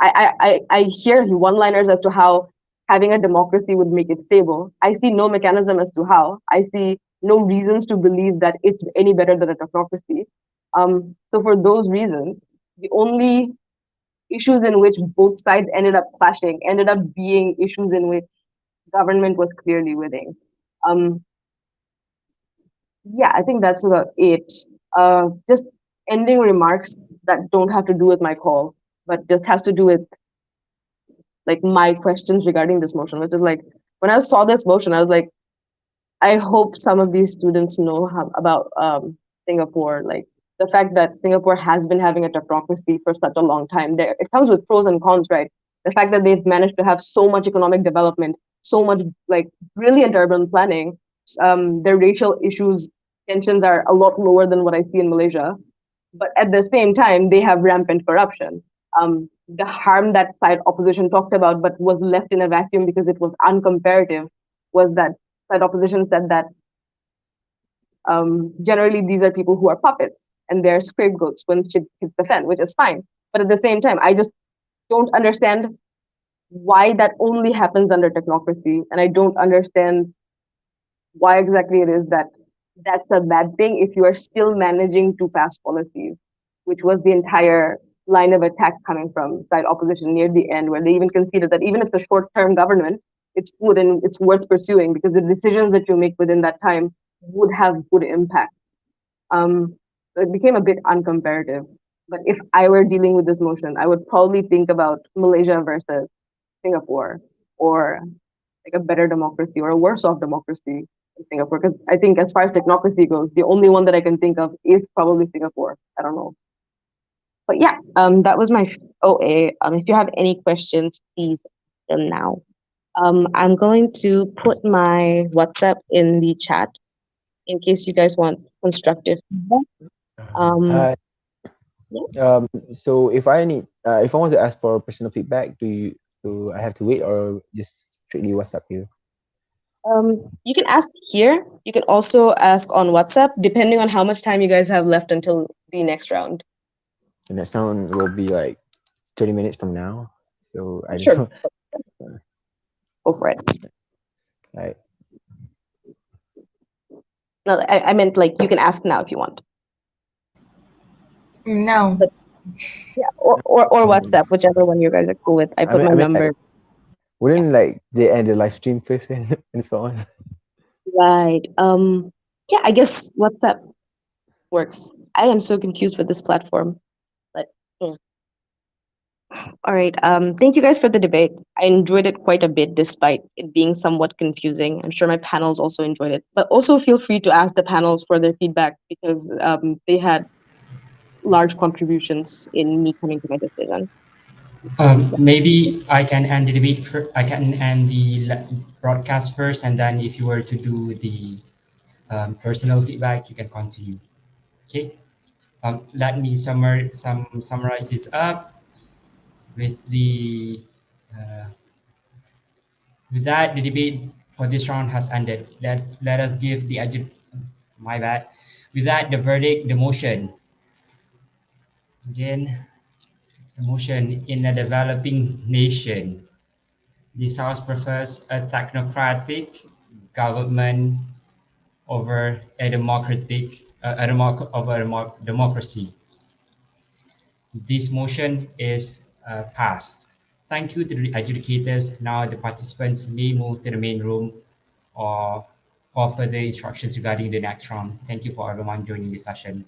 I hear one-liners as to how having a democracy would make it stable. I see no mechanism as to how. I see no reasons to believe that it's any better than a technocracy. So for those reasons, the only issues in which both sides ended up clashing ended up being issues in which government was clearly winning. Um, yeah, I think that's about it. Just ending remarks that don't have to do with my call, but just has to do with like my questions regarding this motion, which is like when I saw this motion, I was like, I hope some of these students know about Singapore, like the fact that Singapore has been having a technocracy for such a long time. There, it comes with pros and cons, right? The fact that they've managed to have so much economic development, so much like brilliant urban planning, their racial issues tensions are a lot lower than what I see in Malaysia. But at the same time, they have rampant corruption. The harm that side opposition talked about, but was left in a vacuum because it was uncomparative, was that side opposition said that generally these are people who are puppets and they're scapegoats when shit hits the fan, which is fine. But at the same time, I just don't understand why that only happens under technocracy, and I don't understand why exactly it is that that's a bad thing if you are still managing to pass policies, which was the entire line of attack coming from side opposition near the end, where they even conceded that even if it's a short-term government, it's good and it's worth pursuing because the decisions that you make within that time would have good impact. So it became a bit uncomparative. But if I were dealing with this motion, I would probably think about Malaysia versus Singapore, or like a better democracy or a worse off democracy in Singapore. Because I think as far as technocracy goes, the only one that I can think of is probably Singapore. I don't know. But yeah, that was my OA. If you have any questions, please ask them now. I'm going to put my WhatsApp in the chat in case you guys want constructive feedback. Um, Uh, yeah. so if I want to ask for personal feedback, do I have to wait or just strictly WhatsApp you? You can ask here. You can also ask on WhatsApp, depending on how much time you guys have left until the next round. The next round will be like 20 minutes from now. So I don't Sure, know. go for it. Like, No, I meant like you can ask now if you want. No. But yeah, or WhatsApp, whichever one you guys are cool with. I put my like, number. wouldn't like they end the live stream first and so on? Right. Yeah, I guess WhatsApp works. I am so confused with this platform. But yeah. All right. Thank you guys for the debate. I enjoyed it quite a bit despite it being somewhat confusing. I'm sure my panels also enjoyed it. But also feel free to ask the panels for their feedback because they had large contributions in me coming to my decision. Maybe I can end the debate. I can end the broadcast first, and then if you were to do the personal feedback, you can continue. Okay. Let me summarize this up with the uh, with that the debate for this round has ended. Let us give the my bad. With that, the verdict, the motion. Again, the motion in a developing nation. This House prefers a technocratic government over a democracy. This motion is passed. Thank you to the adjudicators. Now the participants may move to the main room or for further instructions regarding the next round. Thank you for everyone joining the session.